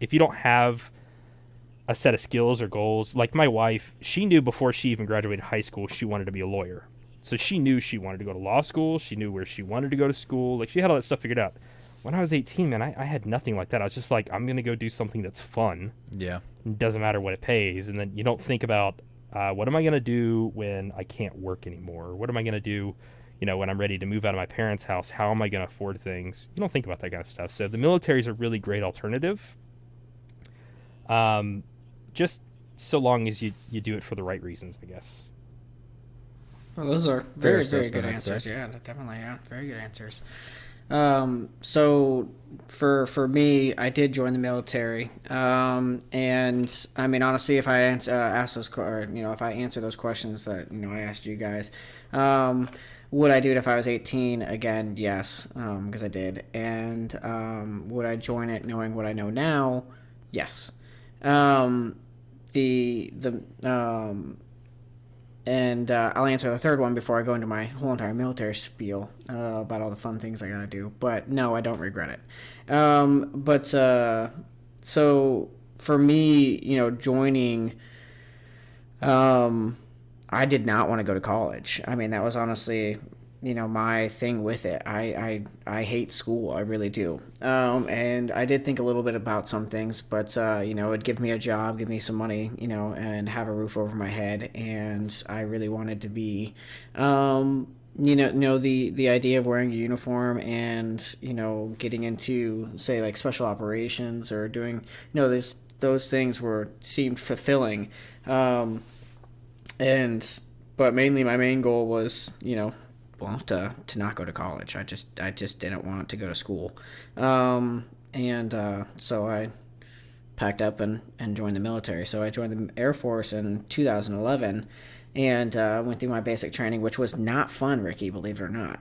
a set of skills or goals. Like my wife, she knew before she even graduated high school she wanted to be a lawyer. So she knew she wanted to go to law school. She knew where she wanted to go to school. Like, she had all that stuff figured out. When I was 18, man, I had nothing like that. I was just like, I'm going to go do something that's fun. Yeah. It doesn't matter what it pays. And then you don't think about, what am I going to do when I can't work anymore? What am I going to do, when I'm ready to move out of my parents' house? How am I going to afford things? You don't think about that kind of stuff. So the military is a really great alternative. Just so long as you do it for the right reasons, I guess. Well, those are very, very good answers. Yeah, definitely. Yeah, very good answers. So for me, I did join the military. And I mean, honestly, if I ask those, or, if I answer those questions that, I asked you guys, would I do it if I was 18? Again, yes, because I did. And, would I join it knowing what I know now? Yes. And I'll answer the third one before I go into my whole entire military spiel about all the fun things I gotta do. But no, I don't regret it. So for me, joining, I did not want to go to college. I mean, that was honestly, my thing with it. I hate school. I really do. And I did think a little bit about some things, but, it'd give me a job, give me some money, and have a roof over my head. And I really wanted to be, the idea of wearing a uniform and, getting into, say, like special operations or doing, those things seemed fulfilling. But mainly my main goal was, to not go to college. I just didn't want to go to school. So I packed up and joined the military. So I joined the Air Force in 2011 and went through my basic training, which was not fun, Ricky, believe it or not.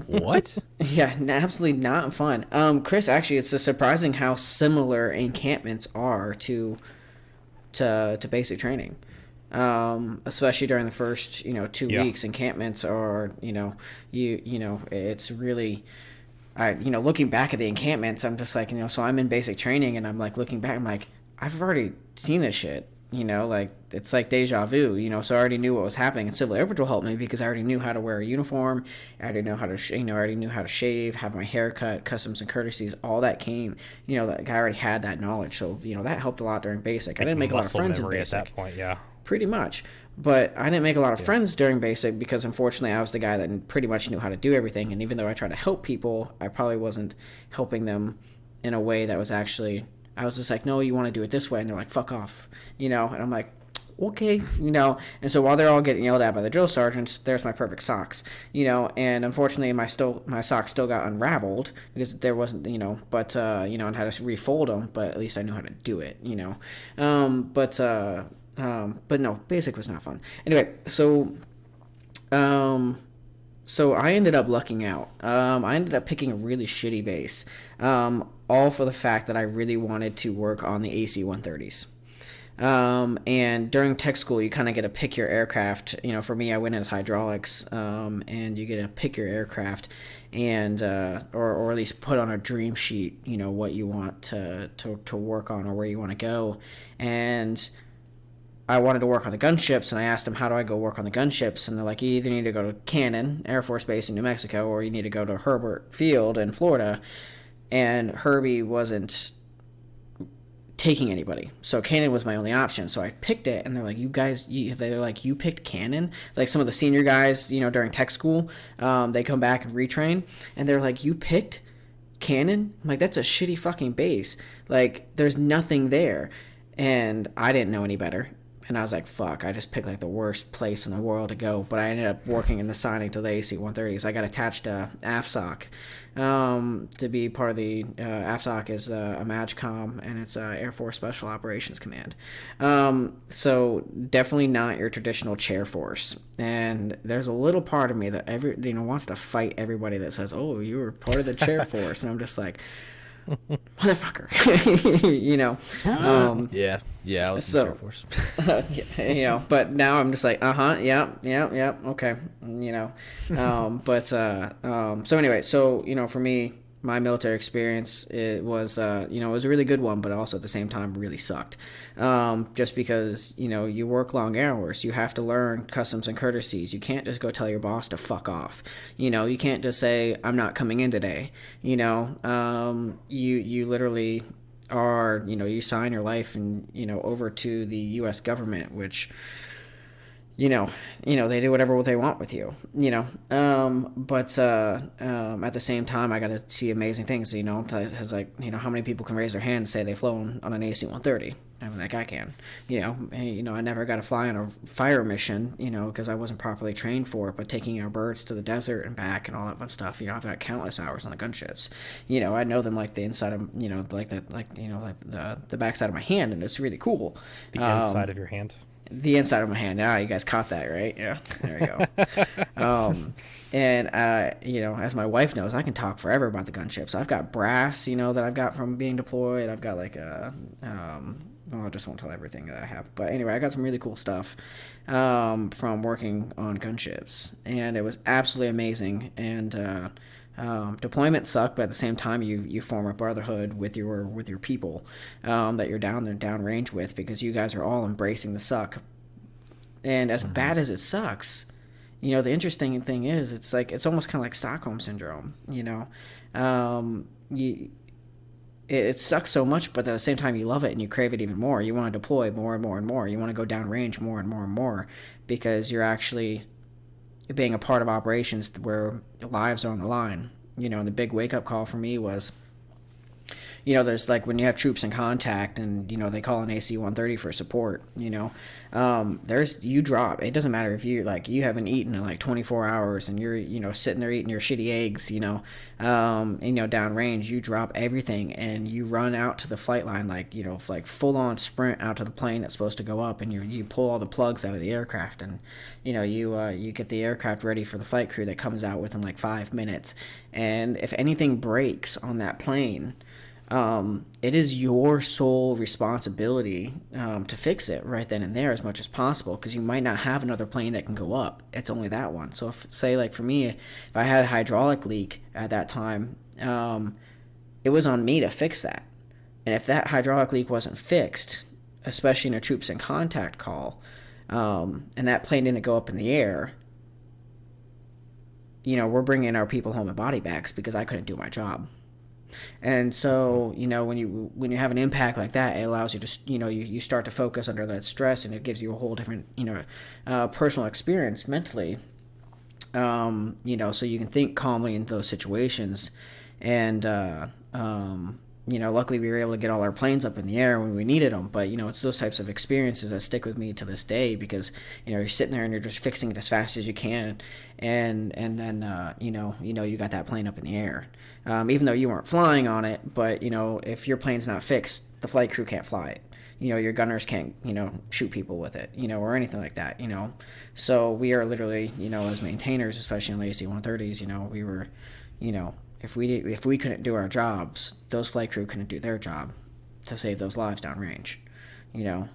What? Yeah, absolutely not fun. Chris, actually, it's surprising how similar encampments are to basic training. Especially during the first, 2 weeks, encampments are, it's really, looking back at the encampments, I'm just like, so I'm in basic training and I'm like looking back, I'm like, I've already seen this shit, like it's like deja vu, so I already knew what was happening. And Civil Air Patrol helped me because I already knew how to wear a uniform. I already know how to, I already knew how to shave, have my hair cut, customs and courtesies, all that came, like I already had that knowledge. So, that helped a lot during basic. I didn't make a lot of friends in basic. At that point, yeah. Pretty much. But I didn't make a lot of friends during basic because unfortunately I was the guy that pretty much knew how to do everything. And even though I tried to help people, I probably wasn't helping them in a way that was actually, I was just like, no, you want to do it this way. And they're like, fuck off, and I'm like, okay, and so while they're all getting yelled at by the drill sergeants, there's my perfect socks, and unfortunately my socks still got unraveled because there wasn't, and had to refold them, but at least I knew how to do it, but no, basic was not fun. Anyway, so I ended up lucking out. I ended up picking a really shitty base, all for the fact that I really wanted to work on the AC-130s. And during tech school, you kind of get to pick your aircraft. For me, I went as hydraulics, and you get to pick your aircraft and, or at least put on a dream sheet, what you want to work on or where you want to go. And I wanted to work on the gunships, and I asked them, how do I go work on the gunships? And they're like, you either need to go to Cannon Air Force Base in New Mexico, or you need to go to Herbert Field in Florida. And Herbie wasn't taking anybody, so Cannon was my only option. So I picked it, and they're like, you picked Cannon? Like some of the senior guys, during tech school, they come back and retrain, and they're like, you picked Cannon? I'm like, that's a shitty fucking base. Like, there's nothing there. And I didn't know any better. And I was like, fuck, I just picked like the worst place in the world to go. But I ended up working and assigning to the AC-130s. I got attached to AFSOC to be part of the AFSOC is a MAGCOM, and it's Air Force Special Operations Command. So definitely not your traditional chair force. And there's a little part of me that wants to fight everybody that says, oh, you were part of the chair force. And I'm just like, motherfucker. I was in the Air Force. But now I'm just like, okay, so anyway, so for me, my military experience, it was it was a really good one, but also at the same time really sucked. Just because you work long hours, you have to learn customs and courtesies. You can't just go tell your boss to fuck off. You can't just say I'm not coming in today. You literally are you sign your life and over to the U.S. government, which they do whatever they want with you, but at the same time, I got to see amazing things, because how many people can raise their hand and say they've flown on an AC-130? I mean, like I can, I never got to fly on a fire mission, because I wasn't properly trained for it, but taking our birds to the desert and back and all that fun stuff, I've got countless hours on the gunships, I know them like the inside of, the backside of my hand, and it's really cool. The inside of your hand? The inside of my hand. You guys caught that, right? Yeah, there you go. And as my wife knows, I can talk forever about the gunships. I've got brass, that I've got from being deployed. I've got like I just won't tell everything that I have. But anyway, I got some really cool stuff from working on gunships, and it was absolutely amazing. And deployment sucked, but at the same time, you form a brotherhood with your people that you're downrange with, because you guys are all embracing the suck. And as bad as it sucks, the interesting thing is it's almost kind of like Stockholm syndrome. It sucks so much, but at the same time, you love it and you crave it even more. You want to deploy more and more and more. You want to go downrange more and more and more, because you're actually being a part of operations where lives are on the line. And the big wake-up call for me was, there's like when you have troops in contact and, they call an AC-130 for support, you drop. It doesn't matter if you haven't eaten in like 24 hours and you're, sitting there eating your shitty eggs, downrange, you drop everything and you run out to the flight line, like full-on sprint out to the plane that's supposed to go up, and you pull all the plugs out of the aircraft, and, you get the aircraft ready for the flight crew that comes out within like 5 minutes. And if anything breaks on that plane, it is your sole responsibility to fix it right then and there as much as possible, because you might not have another plane that can go up. It's only that one. So if, say, like for me, if I had a hydraulic leak at that time, it was on me to fix that. And if that hydraulic leak wasn't fixed, especially in a troops in contact call, and that plane didn't go up in the air, we're bringing our people home in body bags because I couldn't do my job. And so, when you have an impact like that, it allows you to, you start to focus under that stress, and it gives you a whole different, personal experience mentally, so you can think calmly in those situations. And, luckily we were able to get all our planes up in the air when we needed them. But, it's those types of experiences that stick with me to this day, because, you're sitting there and you're just fixing it as fast as you can. And then, you got that plane up in the air. Even though you weren't flying on it, but, if your plane's not fixed, the flight crew can't fly it. Your gunners can't, shoot people with it, or anything like that, So we are literally, as maintainers, especially on the AC-130s, we were, if we couldn't do our jobs, those flight crew couldn't do their job to save those lives downrange, so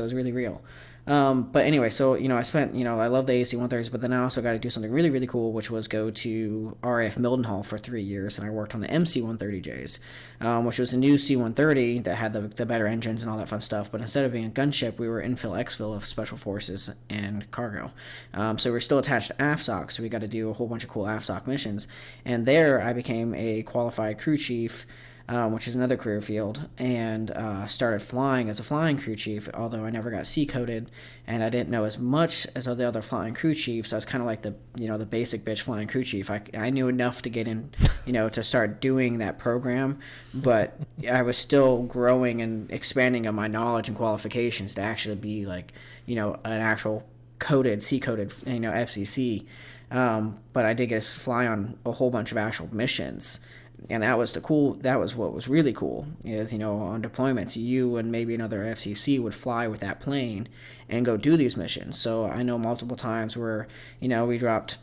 it was really real. But anyway, so, I spent, I love the AC-130s, but then I also got to do something really, really cool, which was go to RAF Mildenhall for 3 years, and I worked on the MC-130Js, which was a new C-130 that had the better engines and all that fun stuff, but instead of being a gunship, we were infill-exfil of Special Forces and cargo. So we're still attached to AFSOC, so we got to do a whole bunch of cool AFSOC missions, and there I became a qualified crew chief, which is another career field, and started flying as a flying crew chief, although I never got C-coded, and I didn't know as much as the other flying crew chiefs. I was kind of like the basic bitch flying crew chief. I knew enough to get in, to start doing that program, but I was still growing and expanding on my knowledge and qualifications to actually be like, an actual coded, C-coded, FCC. But I did get to fly on a whole bunch of actual missions. And that was what was really cool, is, on deployments, you and maybe another FCC would fly with that plane and go do these missions. So I know multiple times where, we dropped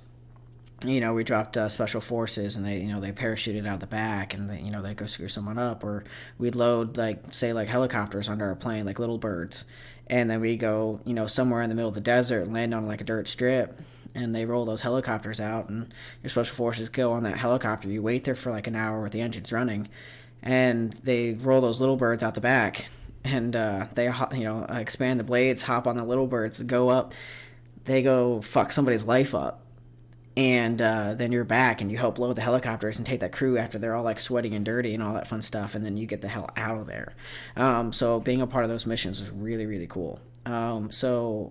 special forces, and they parachuted out the back, and they go screw someone up, or we'd load say helicopters under our plane, like little birds, and then we go somewhere in the middle of the desert, land on like a dirt strip, and they roll those helicopters out, and your special forces go on that helicopter. You wait there for like an hour with the engines running, and they roll those little birds out the back, and they expand the blades, hop on the little birds, go up. They go fuck somebody's life up. And then you're back and you help load the helicopters and take that crew after they're all like sweaty and dirty and all that fun stuff, and then you get the hell out of there. So being a part of those missions was really, really cool. For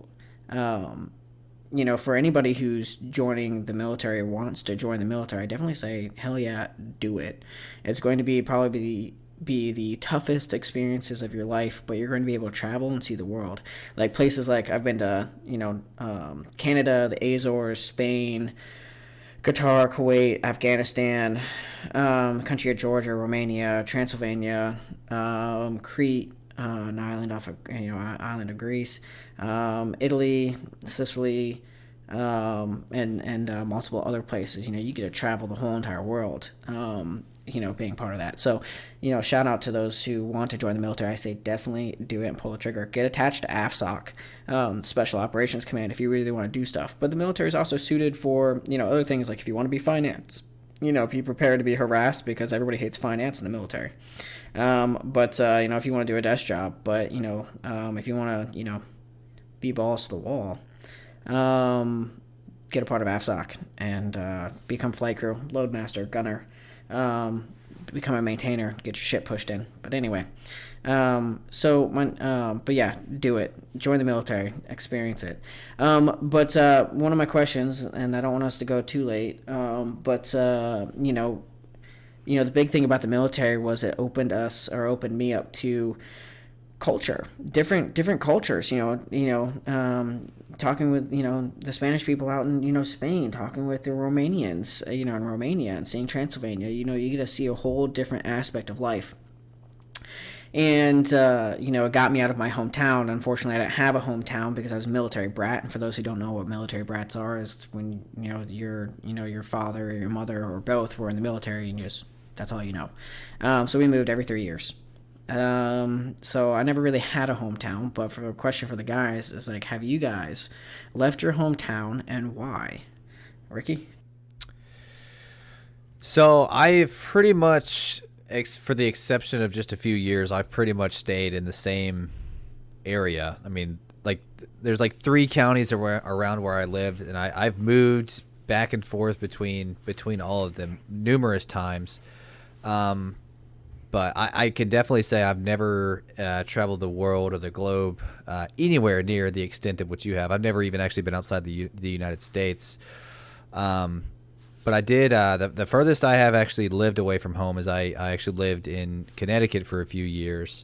anybody who's joining the military or wants to join the military, I definitely say hell yeah, do it. It's going to be probably the toughest experiences of your life, but you're going to be able to travel and see the world. Like places like I've been to, Canada, the Azores, Spain, Qatar, Kuwait, Afghanistan, country of Georgia, Romania, Transylvania, Crete, an island off of island of Greece, Italy, Sicily, and multiple other places. You get to travel the whole entire world. Being part of that. So, shout out to those who want to join the military. I say definitely do it and pull the trigger. Get attached to AFSOC, Special Operations Command, if you really want to do stuff. But the military is also suited for, other things, like if you want to be finance, be prepared to be harassed because everybody hates finance in the military. If you want to do a desk job, but, if you want to, be balls to the wall, get a part of AFSOC and become flight crew, loadmaster, gunner, become a maintainer, get your shit pushed in. But anyway, but yeah, do it. Join the military, experience it. But one of my questions, and I don't want us to go too late, the big thing about the military was it opened me up to culture, different cultures, talking with, the Spanish people out in, Spain, talking with the Romanians, in Romania, and seeing Transylvania, you get to see a whole different aspect of life. And, it got me out of my hometown. Unfortunately, I didn't have a hometown because I was a military brat. And for those who don't know what military brats are, is when, your father or your mother or both were in the military and that's all you know. So we moved every 3 years. So I never really had a hometown, but for a question for the guys is like, have you guys left your hometown and why? Ricky? So I've pretty much, for the exception of just a few years, I've pretty much stayed in the same area. I mean, like there's like 3 counties around where I live, and I've moved back and forth between all of them numerous times. But I can definitely say I've never traveled the world or the globe anywhere near the extent of what you have. I've never even actually been outside the United States. But I did, the furthest I have actually lived away from home is I actually lived in Connecticut for a few years.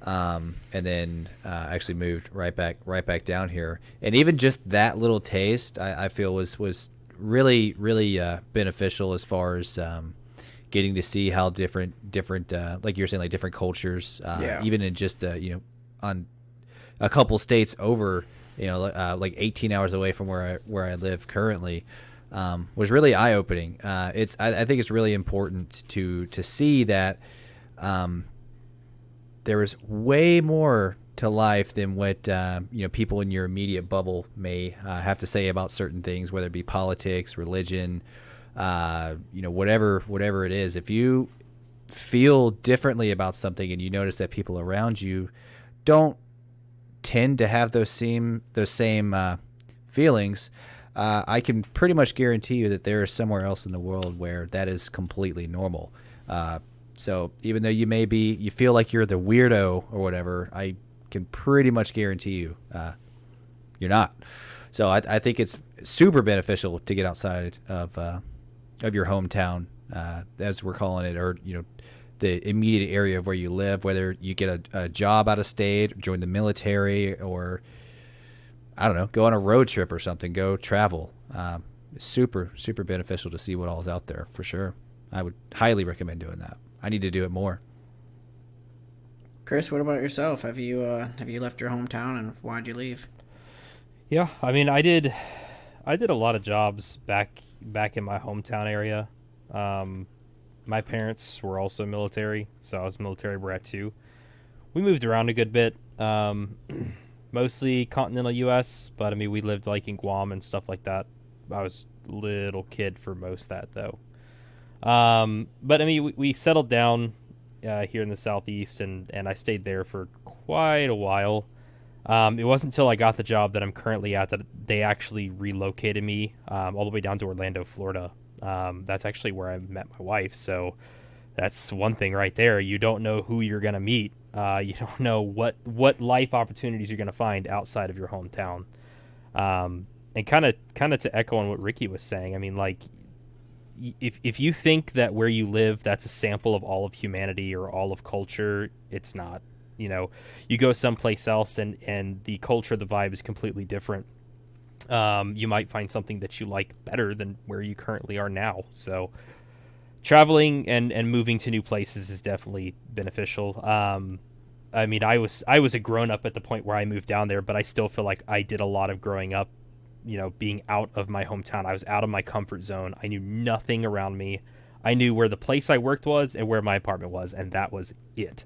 And then actually moved right back down here. And even just that little taste, I feel was really, really beneficial as far as getting to see how different like you're saying, like different cultures, even in just on a couple states over, like 18 hours away from where I live currently, was really eye opening. I think it's really important to see that there is way more to life than what people in your immediate bubble may have to say about certain things, whether it be politics, religion, whatever it is. If you feel differently about something and you notice that people around you don't tend to have those same feelings, I can pretty much guarantee you that there is somewhere else in the world where that is completely normal. So even though you feel like you're the weirdo or whatever, I can pretty much guarantee you you're not. So I think it's super beneficial to get outside of your hometown, as we're calling it, or the immediate area of where you live, whether you get a job out of state, join the military, or I don't know, go on a road trip or something, go travel. It's super, super beneficial to see what all is out there, for sure. I would highly recommend doing that. I need to do it more. Chris, what about yourself? Have you left your hometown, and why'd you leave? Yeah, I mean, I did a lot of jobs back in my hometown area. My parents were also military, so I was a military brat too. We moved around a good bit. mostly continental U.S., but I mean, we lived like in Guam and stuff like that. I was a little kid for most of that though. But I mean, we settled down here in the Southeast, and I stayed there for quite a while. It wasn't until I got the job that I'm currently at that they actually relocated me all the way down to Orlando, Florida. That's actually where I met my wife. So that's one thing right there. You don't know who you're going to meet. You don't know what life opportunities you're going to find outside of your hometown. And kind of to echo on what Ricky was saying, I mean, like, if you think that where you live, that's a sample of all of humanity or all of culture, it's not. You know, you go someplace else and the culture, the vibe is completely different. You might find something that you like better than where you currently are now. So traveling and moving to new places is definitely beneficial. I mean, I was a grown up at the point where I moved down there, but I still feel like I did a lot of growing up, you know, being out of my hometown. I was out of my comfort zone. I knew nothing around me. I knew where the place I worked was and where my apartment was, and that was it.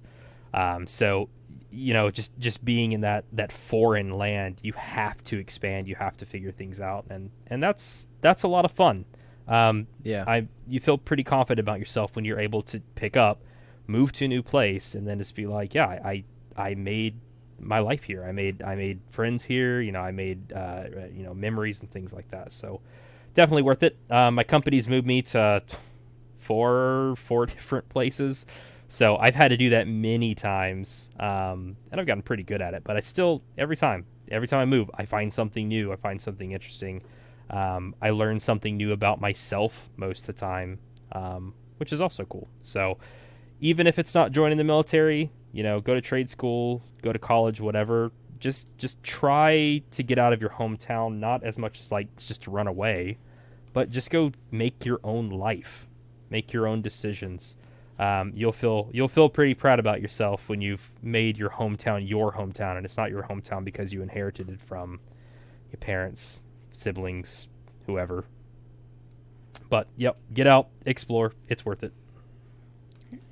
So, you know, just being in that foreign land, you have to expand, you have to figure things out. And that's a lot of fun. You feel pretty confident about yourself when you're able to pick up, move to a new place, and then just be like, yeah, I made my life here. I made friends here. You know, I made, memories and things like that. So definitely worth it. My company's moved me to four different places. So I've had to do that many times, and I've gotten pretty good at it. But I still, every time I move, I find something new. I find something interesting. I learn something new about myself most of the time, which is also cool. So even if it's not joining the military, you know, go to trade school, go to college, whatever. Just try to get out of your hometown, not as much as like just to run away, but just go make your own life, make your own decisions. You'll feel pretty proud about yourself when you've made your hometown, and it's not your hometown because you inherited it from your parents, siblings, whoever. But yep, get out, explore. It's worth it.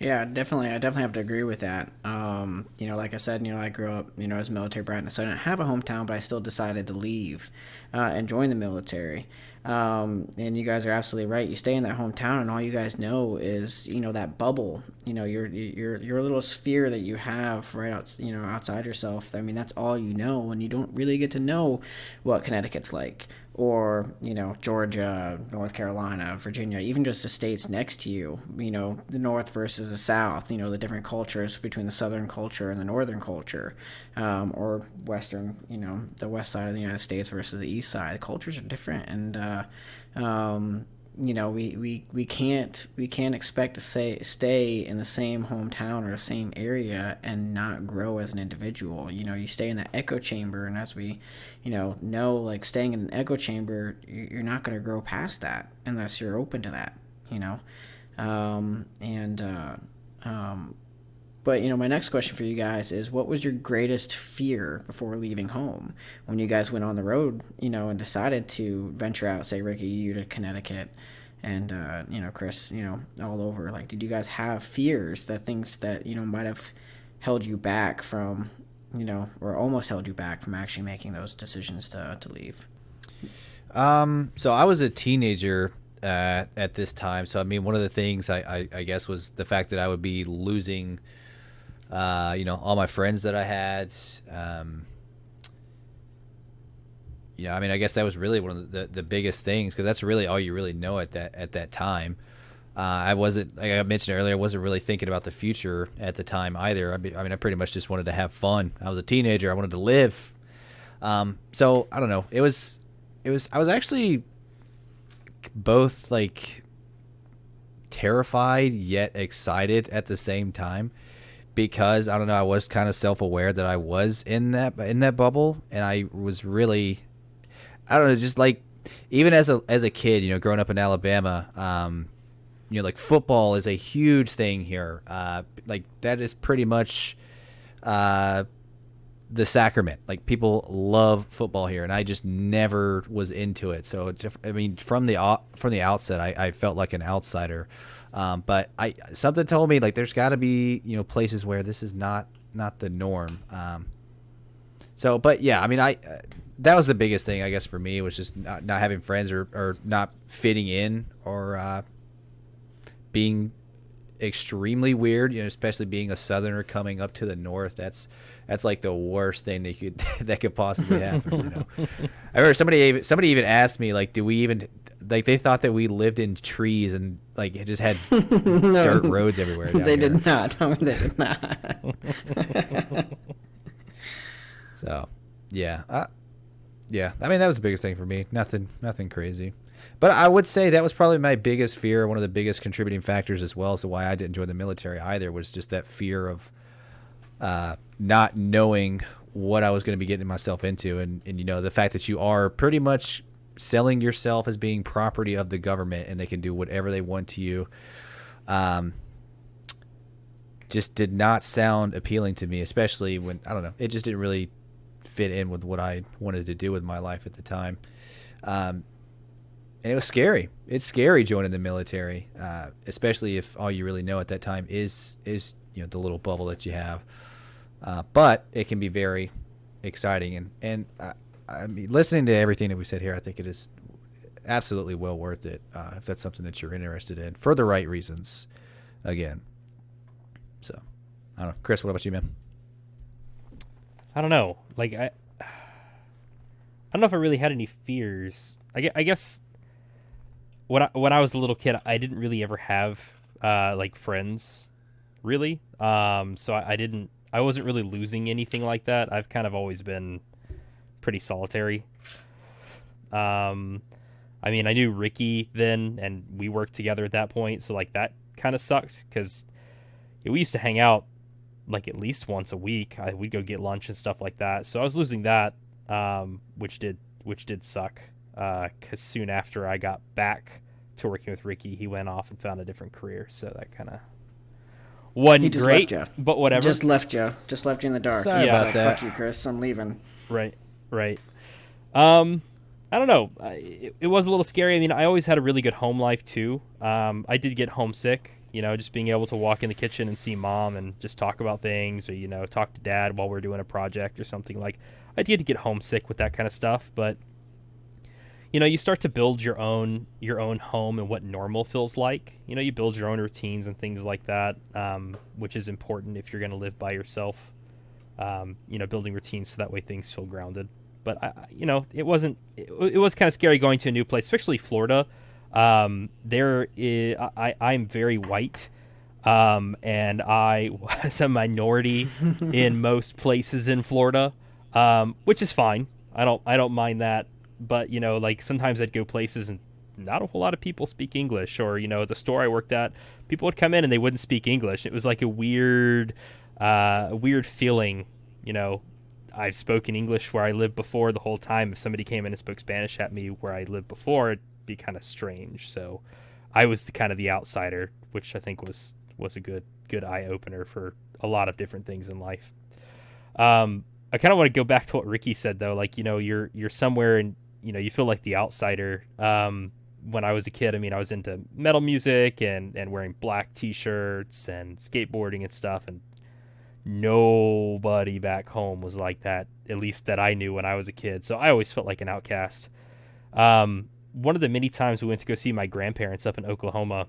Yeah, definitely. I definitely have to agree with that. Like I said, I grew up, as a military brat, so I didn't have a hometown, but I still decided to leave and join the military. And you guys are absolutely right. You stay in that hometown, and all you guys know is, that bubble. Your little sphere that you have right out, outside yourself. I mean, that's all you know, and you don't really get to know what Connecticut's like, or Georgia, North Carolina, Virginia, even just the states next to you. The North versus the South. The different cultures between the Southern culture and the Northern culture, or Western. The West side of the United States versus the East side. Cultures are different, and we can't expect to stay in the same hometown or the same area and not grow as an individual. You stay in that echo chamber, and as we like staying in an echo chamber, you're not going to grow past that unless you're open to that. But my next question for you guys is, what was your greatest fear before leaving home when you guys went on the road, and decided to venture out, say, Ricky, you to Connecticut, and Chris, all over? Like, did you guys have fears, that things that might have held you back from, or almost held you back from actually making those decisions to leave? So I was a teenager at this time. So I mean, one of the things I guess was the fact that I would be losing all my friends that I had. I mean, I guess that was really one of the biggest things, because that's really all you really know at that time. I wasn't, like I mentioned earlier, I wasn't really thinking about the future at the time either. I mean, I pretty much just wanted to have fun. I was a teenager. I wanted to live. So I don't know. I was actually both like terrified yet excited at the same time, because I don't know, I was kind of self-aware that I was in that bubble, and I was really, I don't know, just like, even as a kid, growing up in Alabama, like football is a huge thing here. Like that is pretty much the sacrament. Like, people love football here, and I just never was into it. So I mean, from the outset, I felt like an outsider. But something told me, like, there's got to be places where this is not the norm. So, but yeah, I mean, that was the biggest thing, I guess, for me, was just not having friends or not fitting in or being extremely weird, especially being a Southerner coming up to the north. That's like the worst thing that could possibly happen. I remember somebody even asked me, like, do we even, like, they thought that we lived in trees and like it just had dirt roads everywhere. They did not. I mean, they did not. So, yeah. Yeah. I mean, that was the biggest thing for me. Nothing crazy. But I would say that was probably my biggest fear, one of the biggest contributing factors as well as to why I didn't join the military either, was just that fear of not knowing what I was going to be getting myself into. And the fact that you are pretty much selling yourself as being property of the government and they can do whatever they want to you. Just did not sound appealing to me, especially when, I don't know, it just didn't really fit in with what I wanted to do with my life at the time. And it was scary. It's scary joining the military, especially if all you really know at that time is the little bubble that you have. But it can be very exciting. And I mean, listening to everything that we said here, I think it is absolutely well worth it if that's something that you're interested in for the right reasons. Again. So, I don't know. Chris, what about you, man? I don't know. Like, I don't know if I really had any fears. I guess when I was a little kid, I didn't really ever have like friends, really. So I wasn't really losing anything like that. I've kind of always been pretty solitary. I mean, I knew Ricky then, and we worked together at that point, so like that kind of sucked because we used to hang out like at least once a week. We'd go get lunch and stuff like that. So I was losing that, which did suck. Because soon after I got back to working with Ricky, he went off and found a different career. So that kind of wasn't great. But whatever. Just left you in the dark. Sorry about that. Fuck you, Chris. I'm leaving. Right. I don't know. It was a little scary. I mean, I always had a really good home life too. I did get homesick. Just being able to walk in the kitchen and see mom and just talk about things, or talk to dad while we're doing a project or something. Like, I did get homesick with that kind of stuff, but you start to build your own home and what normal feels like. You build your own routines and things like that, which is important if you're going to live by yourself. Building routines so that way things feel grounded. But it was kind of scary going to a new place, especially Florida. I'm very white, and I was a minority in most places in Florida, which is fine. I don't mind that. But like sometimes I'd go places and not a whole lot of people speak English, or at the store I worked at, people would come in and they wouldn't speak English. It was like a weird feeling. I've spoken English where I lived before the whole time. If somebody came in and spoke Spanish at me where I lived before, it'd be kind of strange. So I was the outsider, which I think was a good eye opener for a lot of different things in life. I kind of want to go back to what Ricky said though. Like, you're somewhere and you feel like the outsider. When I was a kid, I mean, I was into metal music and wearing black t-shirts and skateboarding and stuff, and nobody back home was like that, at least that I knew when I was a kid. So I always felt like an outcast. One of the many times we went to go see my grandparents up in Oklahoma,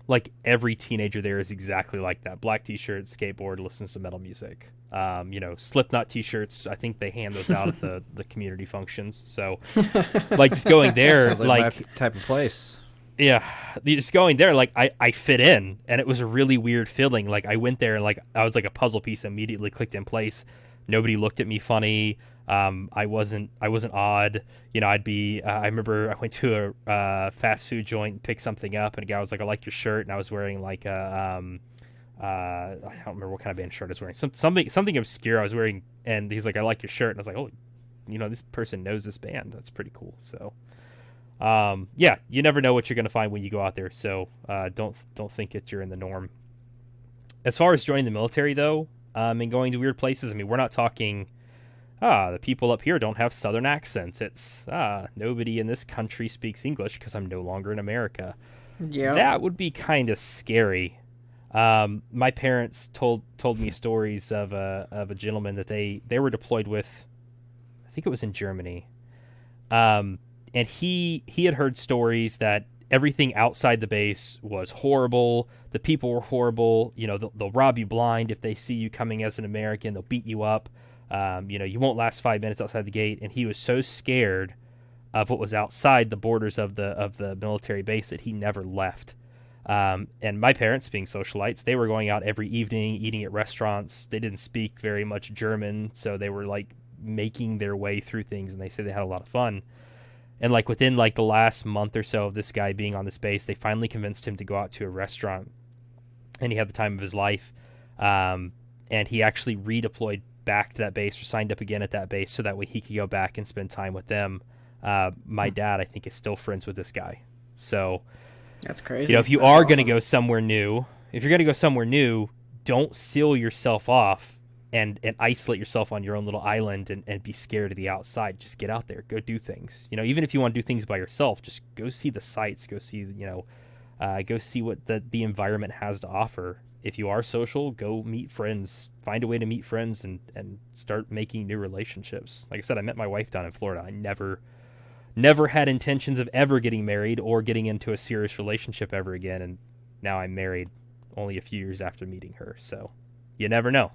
like every teenager there is exactly like that. Black t-shirt, skateboard, listens to metal music. Slipknot t-shirts, I think they hand those out at the community functions. So like just going there, sounds like my type of place. Yeah, just going there, like I fit in, and it was a really weird feeling. Like I went there and like I was like a puzzle piece, immediately clicked in place. Nobody looked at me funny. I wasn't odd. I remember I went to a fast food joint and picked something up, and a guy was like, "I like your shirt," and I was wearing like a I don't remember what kind of band shirt I was wearing. Something obscure I was wearing, and he's like, "I like your shirt," and I was like, "Oh, this person knows this band. That's pretty cool." So. Yeah, you never know what you're going to find when you go out there. So, don't think that you're in the norm. As far as joining the military though, and going to weird places, I mean, we're not talking, the people up here don't have Southern accents. It's, nobody in this country speaks English because I'm no longer in America. Yeah. That would be kind of scary. My parents told me stories of a gentleman that they were deployed with. I think it was in Germany. And he had heard stories that everything outside the base was horrible. The people were horrible. You know, they'll rob you blind if they see you coming as an American. They'll beat you up. You know, you won't last 5 minutes outside the gate. And he was so scared of what was outside the borders of the military base that he never left. And my parents, being socialites, they were going out every evening, eating at restaurants. They didn't speak very much German, so they were like making their way through things, and they say they had a lot of fun. And like within like the last month or so of this guy being on this base, they finally convinced him to go out to a restaurant, and he had the time of his life. And he actually redeployed back to that base, or signed up again at that base, so that way he could go back and spend time with them. My dad, I think, is still friends with this guy. So that's crazy. You know, if you are going to go somewhere new, don't seal yourself off and isolate yourself on your own little island and be scared of the outside. Just get out there, go do things. You know, even if you want to do things by yourself, just go see the sights, go see what the environment has to offer. If you are social, go meet friends, find a way to meet friends and start making new relationships. Like I said, I met my wife down in Florida. I never had intentions of ever getting married or getting into a serious relationship ever again, and now I'm married only a few years after meeting her. So you never know,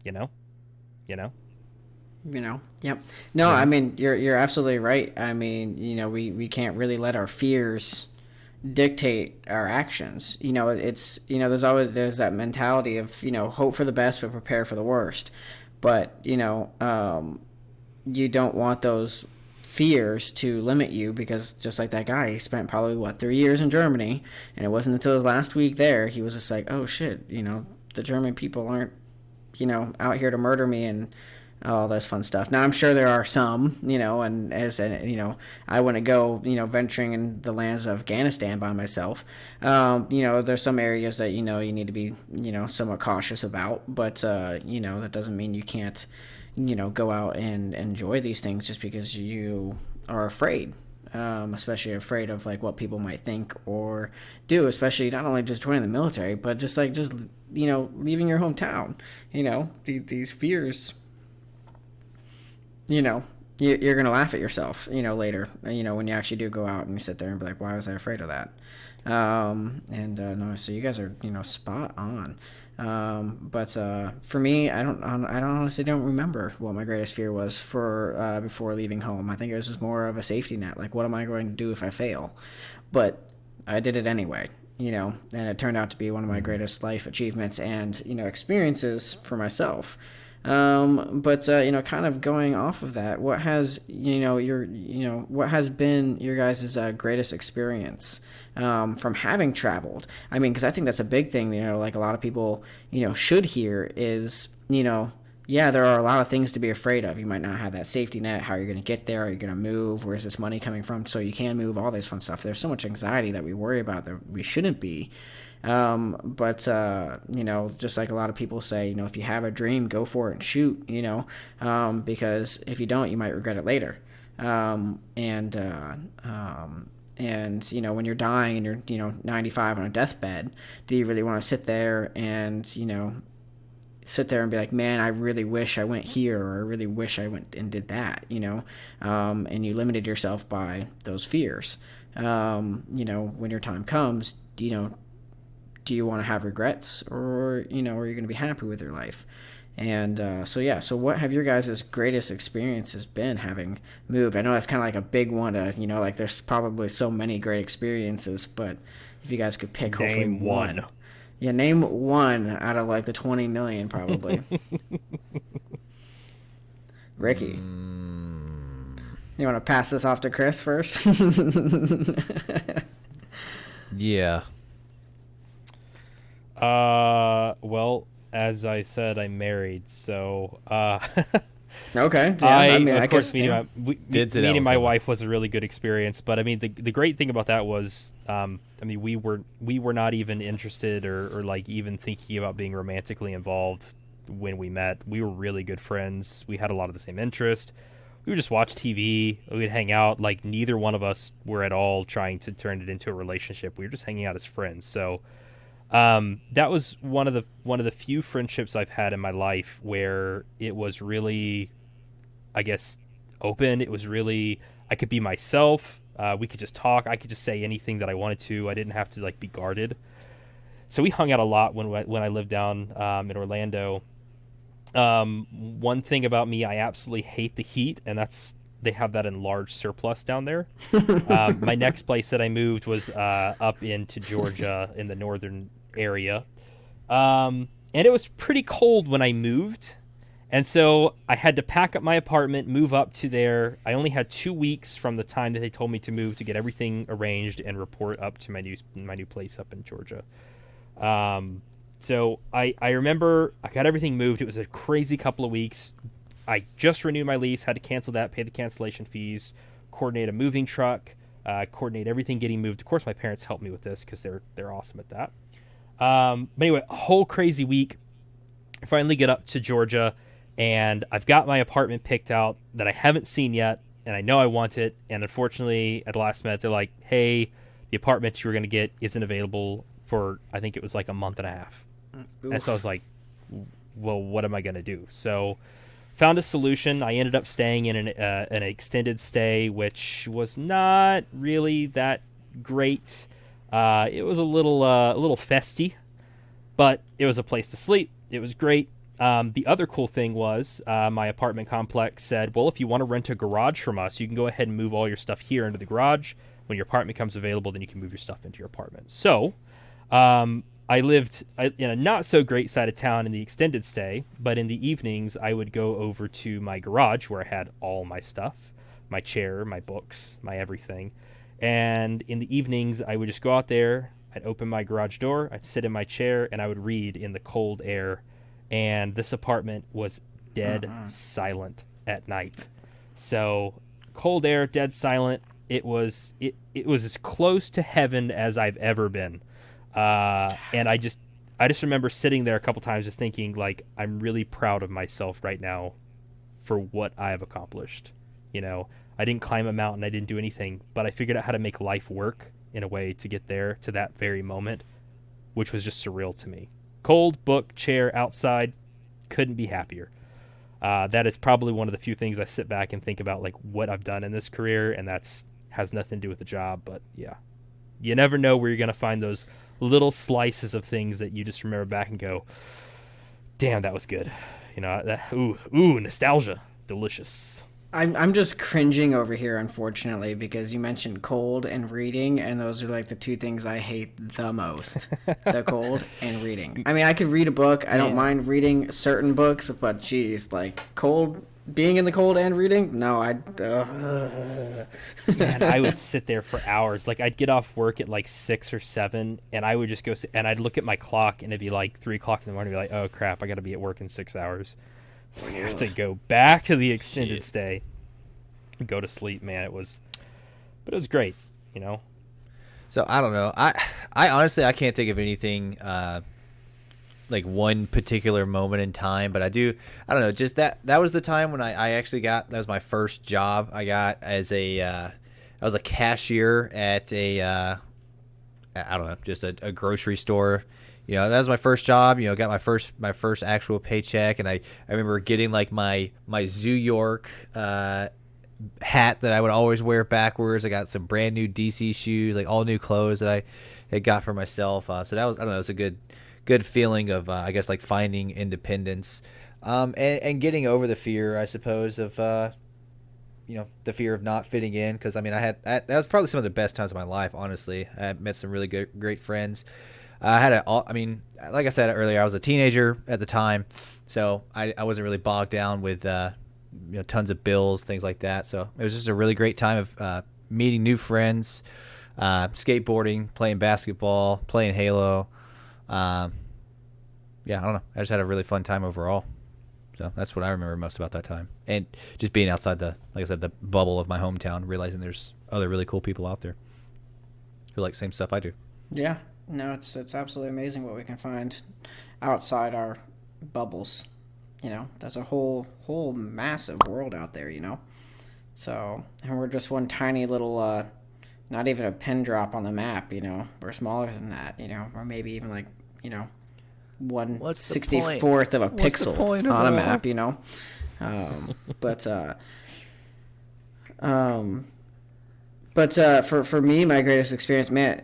you know. Yep. No, yeah. I mean, you're absolutely right. I mean, you know, we can't really let our fears dictate our actions. You know, it's, you know, there's that mentality of, you know, hope for the best but prepare for the worst. But, you know, you don't want those fears to limit you, because just like that guy, he spent probably 3 years in Germany, and it wasn't until his last week there he was just like, oh shit, you know, the German people aren't, you know, out here to murder me and all this fun stuff. Now I'm sure there are some, you know, and you know, I wouldn't go, you know, venturing in the lands of Afghanistan by myself. You know, there's some areas that, you know, you need to be, you know, somewhat cautious about, but you know, that doesn't mean you can't, you know, go out and enjoy these things just because you are afraid, especially afraid of like what people might think or do, especially not only just joining the military, but just you know, leaving your hometown. You know, these fears, you know, you're gonna laugh at yourself, you know, later, you know, when you actually do go out and you sit there and be like, why was I afraid of that? No, so you guys are, you know, spot on. But for me, I honestly don't remember what my greatest fear was for before leaving home. I think it was just more of a safety net. Like, what am I going to do if I fail? But I did it anyway, you know, and it turned out to be one of my greatest life achievements and, you know, experiences for myself. But you know, kind of going off of that, what has been your guys' greatest experience from having traveled? I mean, because I think that's a big thing, you know, like a lot of people, you know, should hear is, you know, yeah, there are a lot of things to be afraid of. You might not have that safety net. How you're going to get there? Are you going to move? Where's this money coming from? So you can move, all this fun stuff. There's so much anxiety that we worry about that we shouldn't be. But you know, just like a lot of people say, you know, if you have a dream, go for it and shoot, you know, because if you don't, you might regret it later. And you know, when you're dying and you're, you know, 95 on a deathbed, do you really want to sit there and, you know, be like, man, I really wish I went here, or I really wish I went and did that, you know, and you limited yourself by those fears. You know, when your time comes, you know, do you want to have regrets, or, you know, are you going to be happy with your life? And so what have your guys' greatest experiences been having moved? I know that's kind of like a big one to, you know, like there's probably so many great experiences, but if you guys could pick hopefully one. Yeah, name one out of like the 20 million probably. Ricky. You want to pass this off to Chris first? Yeah. Well, as I said, I'm married, so okay. Yeah, I mean, of I course, guess, meeting my wife was a really good experience. But I mean, the great thing about that was, I mean, we were not even interested or like even thinking about being romantically involved when we met. We were really good friends. We had a lot of the same interest. We would just watch TV. We'd hang out. Like, neither one of us were at all trying to turn it into a relationship. We were just hanging out as friends. So That was one of the few friendships I've had in my life where it was really, I guess, open. It was really, I could be myself. We could just talk. I could just say anything that I wanted to. I didn't have to like be guarded. So we hung out a lot when I lived down in Orlando. One thing about me, I absolutely hate the heat, and they have that in large surplus down there. My next place that I moved was up into Georgia in the northern area. And it was pretty cold when I moved. And so I had to pack up my apartment, move up to there. I only had 2 weeks from the time that they told me to move to get everything arranged and report up to my new place up in Georgia. So I remember I got everything moved. It was a crazy couple of weeks. I just renewed my lease, had to cancel that, pay the cancellation fees, coordinate a moving truck, coordinate everything getting moved. Of course, my parents helped me with this because they're awesome at that. But anyway, a whole crazy week. I finally get up to Georgia, and I've got my apartment picked out that I haven't seen yet, and I know I want it. And unfortunately, at the last minute, they're like, hey, the apartment you were going to get isn't available for, I think it was like a month and a half. Oof. And so I was like, well, what am I going to do? So found a solution. I ended up staying in an extended stay, which was not really that great. It was a little festy, but it was a place to sleep. It was great. The other cool thing was my apartment complex said, well, if you want to rent a garage from us, you can go ahead and move all your stuff here into the garage. When your apartment becomes available, then you can move your stuff into your apartment. So I lived in a not so great side of town in the extended stay, but in the evenings I would go over to my garage where I had all my stuff, my chair, my books, my everything. And in the evenings I would just go out there, I'd open my garage door, I'd sit in my chair, and I would read in the cold air. And this apartment was dead silent at night. So cold air, dead silent. It was as close to heaven as I've ever been. And I just remember sitting there a couple times just thinking, like, I'm really proud of myself right now for what I have accomplished. You know, I didn't climb a mountain, I didn't do anything, but I figured out how to make life work in a way to get there to that very moment, which was just surreal to me. Cold, book, chair, outside, couldn't be happier. That is probably one of the few things I sit back and think about, like, what I've done in this career, and has nothing to do with the job, but yeah. You never know where you're going to find those little slices of things that you just remember back and go, damn, that was good. You know, nostalgia. Delicious. I'm just cringing over here, unfortunately, because you mentioned cold and reading, and those are like the two things I hate the most. The cold and reading. I mean, I could read a book. I don't mind reading certain books, but geez, like cold, being in the cold and reading? No, Man, I would sit there for hours. Like, I'd get off work at like 6 or 7, and I would just go sit, and I'd look at my clock, and it'd be like 3 o'clock in the morning, and be like, oh crap, I got to be at work in 6 hours. So I have to go back to the extended stay, go to sleep. Man, it was great, you know. So I don't know. I honestly I can't think of anything like one particular moment in time, but I don't know. Just that was the time when I actually that was my first job. I got as I was a cashier at I don't know, just a grocery store. You know, that was my first job. You know, got my first actual paycheck, and I remember getting like my Zoo York hat that I would always wear backwards. I got some brand new DC shoes, like all new clothes that I had got for myself. So that was, I don't know, it was a good feeling of I guess like finding independence, and getting over the fear, I suppose, of you know, the fear of not fitting in. Because I mean, that was probably some of the best times of my life. Honestly, I met some really great friends. I mean, like I said earlier, I was a teenager at the time, so I wasn't really bogged down with you know, tons of bills, things like that. So it was just a really great time of meeting new friends, skateboarding, playing basketball, playing Halo. Yeah, I don't know. I just had a really fun time overall. So that's what I remember most about that time, and just being outside like I said, the bubble of my hometown, realizing there's other really cool people out there who like the same stuff I do. Yeah. No, it's absolutely amazing what we can find outside our bubbles. You know, there's a whole massive world out there, you know. So, and we're just one tiny little, not even a pin drop on the map, you know. We're smaller than that, you know, or maybe even like 1/64th of a pixel on a map, But for me, my greatest experience, man,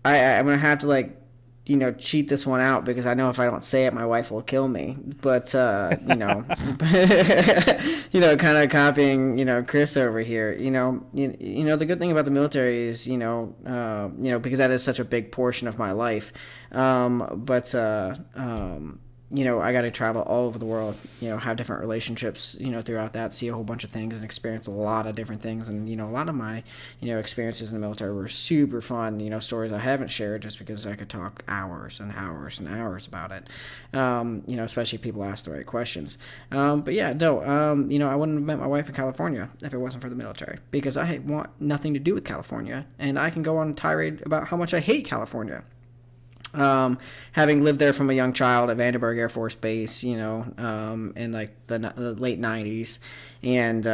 I'm gonna have to cheat this one out because I know if I don't say it, my wife will kill me. But kind of copying, Chris over here. The good thing about the military is, because that is such a big portion of my life. I got to travel all over the world, have different relationships, throughout that, see a whole bunch of things and experience a lot of different things. And, a lot of my, experiences in the military were super fun, stories I haven't shared just because I could talk hours and hours and hours about it, especially if people ask the right questions. I wouldn't have met my wife in California if it wasn't for the military because I want nothing to do with California. And I can go on a tirade about how much I hate California. Having lived there from a young child at Vandenberg Air Force Base, in the late 90s, and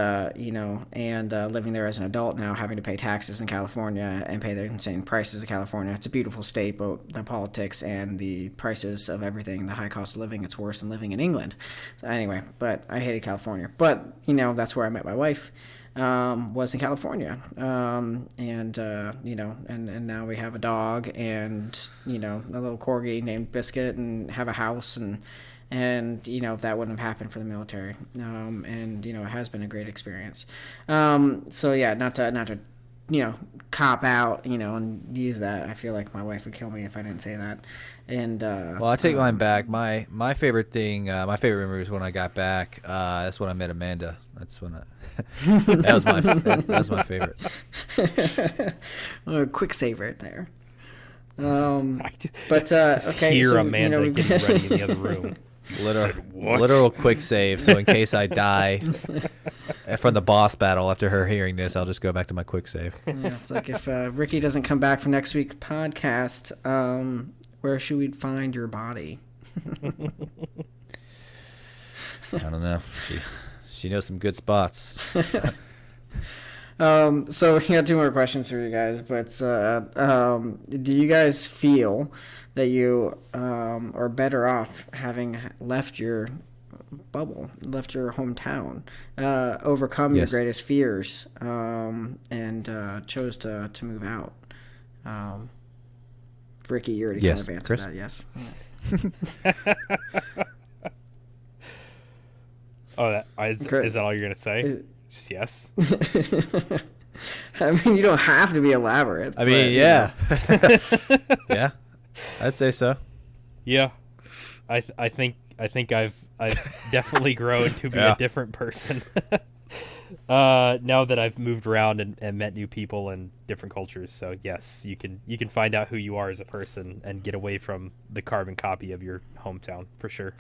living there as an adult now, having to pay taxes in California and pay the insane prices of California. It's a beautiful state, but the politics and the prices of everything, the high cost of living, it's worse than living in England. So anyway, but I hated California. But, that's where I met my wife. Was in California, and now we have a dog and a little corgi named Biscuit and have a house and that wouldn't have happened for the military, it has been a great experience. Not to cop out, and use that. I feel like my wife would kill me if I didn't say that. And well, I take mine back. My favorite thing, my favorite memory was when I got back. That's when I met Amanda. That's when that was my favorite. A quick saver there. Okay. Hear so, Amanda getting ready in the other room. Literal quick save. So in case I die from the boss battle after her hearing this, I'll just go back to my quick save. Yeah, it's like if Ricky doesn't come back for next week's podcast, where should we find your body? I don't know. She knows some good spots. So we got two more questions for you guys, but do you guys feel that you are better off having left your bubble, left your hometown, overcome your greatest fears, and chose to move out? Ricky, you already kind of answered Chris? that. Yes. Is that all you're gonna say? Just yes. I mean, you don't have to be elaborate. I mean, yeah. Yeah, I'd say so. Yeah, I think I've definitely grown to be a different person. Now that I've moved around and met new people and different cultures. So yes, you can find out who you are as a person and get away from the carbon copy of your hometown for sure.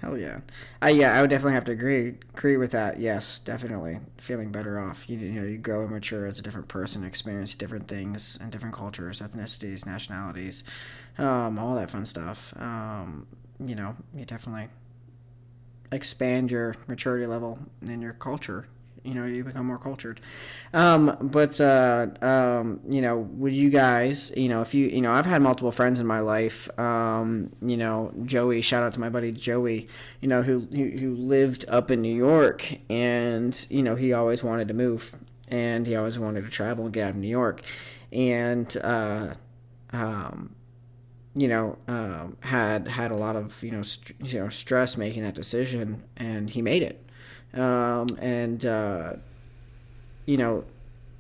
Hell yeah. I would definitely have to agree with that. Yes, definitely. Feeling better off. You grow and mature as a different person, experience different things and different cultures, ethnicities, nationalities, all that fun stuff. You definitely expand your maturity level in your culture. You become more cultured. Would you guys, if you, I've had multiple friends in my life, Joey, shout out to my buddy Joey, who lived up in New York, and, he always wanted to move, and he always wanted to travel and get out of New York, and, had a lot of, stress making that decision, and he made it.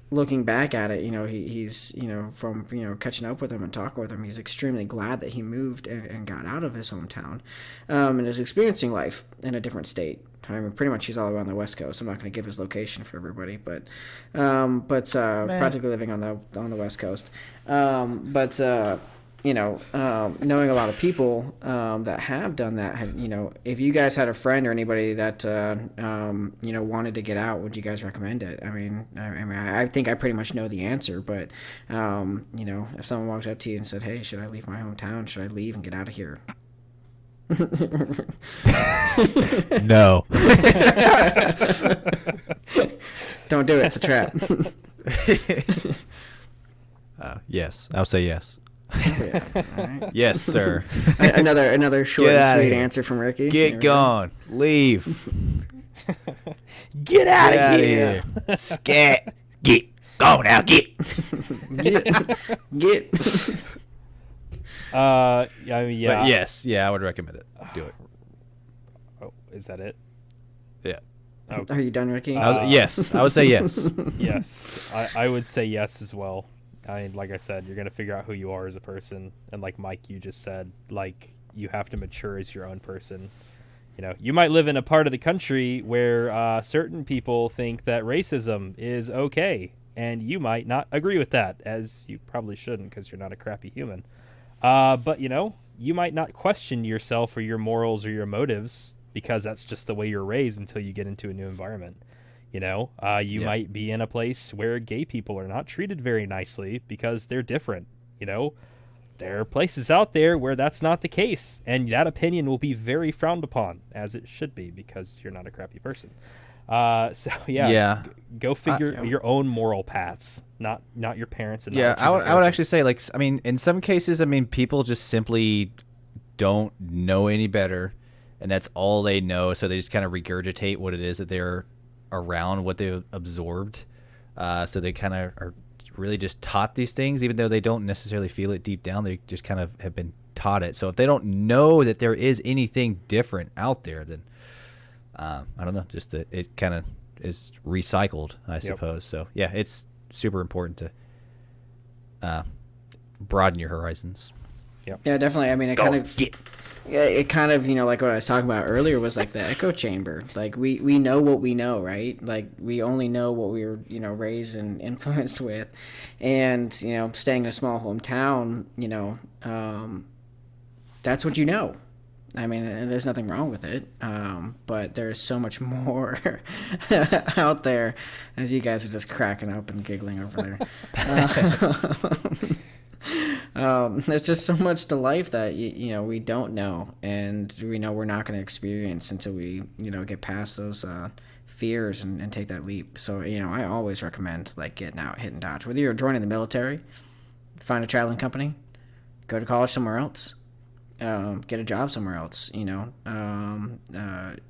Looking back at it, he's, from, catching up with him and talking with him, he's extremely glad that he moved and got out of his hometown, and is experiencing life in a different state. I mean, pretty much he's all around the West Coast. I'm not going to give his location for everybody, but practically living on the West Coast. Knowing a lot of people that have done that, if you guys had a friend or anybody that wanted to get out, would you guys recommend it? I think I pretty much know the answer, but if someone walked up to you and said, "Hey, should I leave my hometown? Should I leave and get out of here?" No. Don't do it. It's a trap. Yes, I'll say yes. Yeah, all right. Yes, sir. Another short Get and outta sweet here. answer from Ricky. There Get we go. gone. Leave. Get out Get of out here. of here. Scat. Get. Go now. Get. Get. I mean, yeah. But yes. Yeah, I would recommend it. Do it. Oh, is that it? Yeah. Are you done, Ricky? Yes. I would say yes. Yes, I would say yes as well. I mean, like I said, you're gonna figure out who you are as a person, and like Mike, you just said, like you have to mature as your own person. You know, you might live in a part of the country where certain people think that racism is okay, and you might not agree with that, as you probably shouldn't because you're not a crappy human. But you know, you might not question yourself or your morals or your motives because that's just the way you're raised until you get into a new environment. You know, you might be in a place where gay people are not treated very nicely because they're different. You know, there are places out there where that's not the case, and that opinion will be very frowned upon, as it should be, because you're not a crappy person. So go figure your own moral paths, not your parents. And Yeah, I would actually say, like, I mean, in some cases, I mean, people just simply don't know any better, and that's all they know, so they just kind of regurgitate what it is that they're around, what they've absorbed. So they kind of are really just taught these things, even though they don't necessarily feel it deep down. They just kind of have been taught it. So if they don't know that there is anything different out there, then I don't know, just that it kind of is recycled, I suppose. So yeah, it's super important to broaden your horizons. Yeah, definitely. I mean, it kind of, you know, like what I was talking about earlier was like the echo chamber. Like we know what we know, right? Like we only know what we were, you know, raised and influenced with. And, you know, staying in a small hometown, you know, that's what you know. I mean, and there's nothing wrong with it. But there's so much more out there, as you guys are just cracking up and giggling over there. There's just so much to life that you know we don't know, and we know we're not going to experience until we, you know, get past those fears and take that leap. So, you know, I always recommend like getting out, hitting Dodge. Whether you're joining the military, find a traveling company, go to college somewhere else, get a job somewhere else, you know,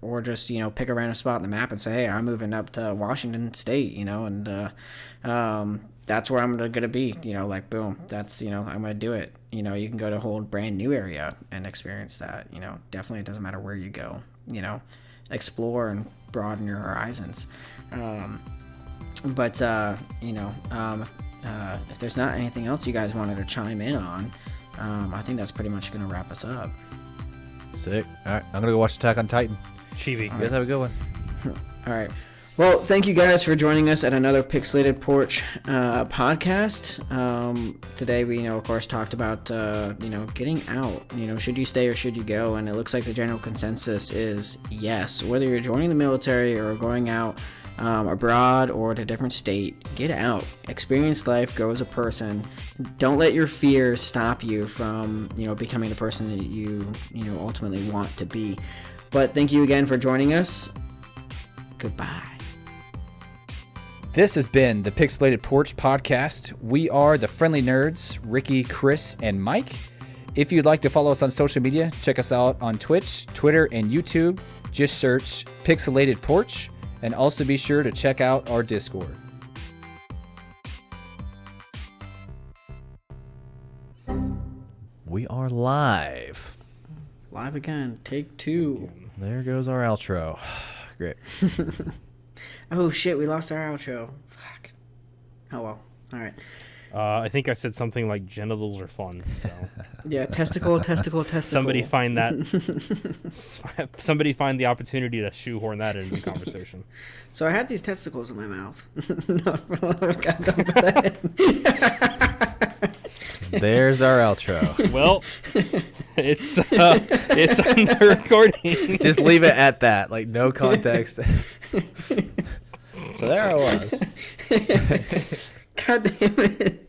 or just, you know, pick a random spot on the map and say, hey, I'm moving up to Washington State, you know, and that's where I'm going to be, you know, like, boom, that's, you know, I'm going to do it. You know, you can go to a whole brand new area and experience that, you know, definitely it doesn't matter where you go, you know, explore and broaden your horizons. But you know, if there's not anything else you guys wanted to chime in on, I think that's pretty much going to wrap us up. Sick. All right, I'm going to go watch Attack on Titan. Chibi. You guys have a good one. All right. Well, thank you guys for joining us at another Pixelated Porch podcast. Today we, you know, of course, talked about, you know, getting out. You know, should you stay or should you go? And it looks like the general consensus is yes. Whether you're joining the military or going out abroad or to a different state, get out. Experience life. Grow as a person. Don't let your fears stop you from, you know, becoming the person that you know, ultimately want to be. But thank you again for joining us. Goodbye. This has been the Pixelated Porch Podcast. We are the Friendly Nerds, Ricky, Chris, and Mike. If you'd like to follow us on social media, check us out on Twitch, Twitter, and YouTube. Just search Pixelated Porch, and also be sure to check out our Discord. We are live. Live again. Take 2. There goes our outro. Great. Oh shit, we lost our outro. Fuck. Oh well. Alright. I think I said something like genitals are fun. So Yeah, testicle. somebody find that. Somebody find the opportunity to shoehorn that into the conversation. So I had these testicles in my mouth. No, got done with that. There's our outro. Well, it's on the recording. Just leave it at that. Like, no context. So there I was. God damn it.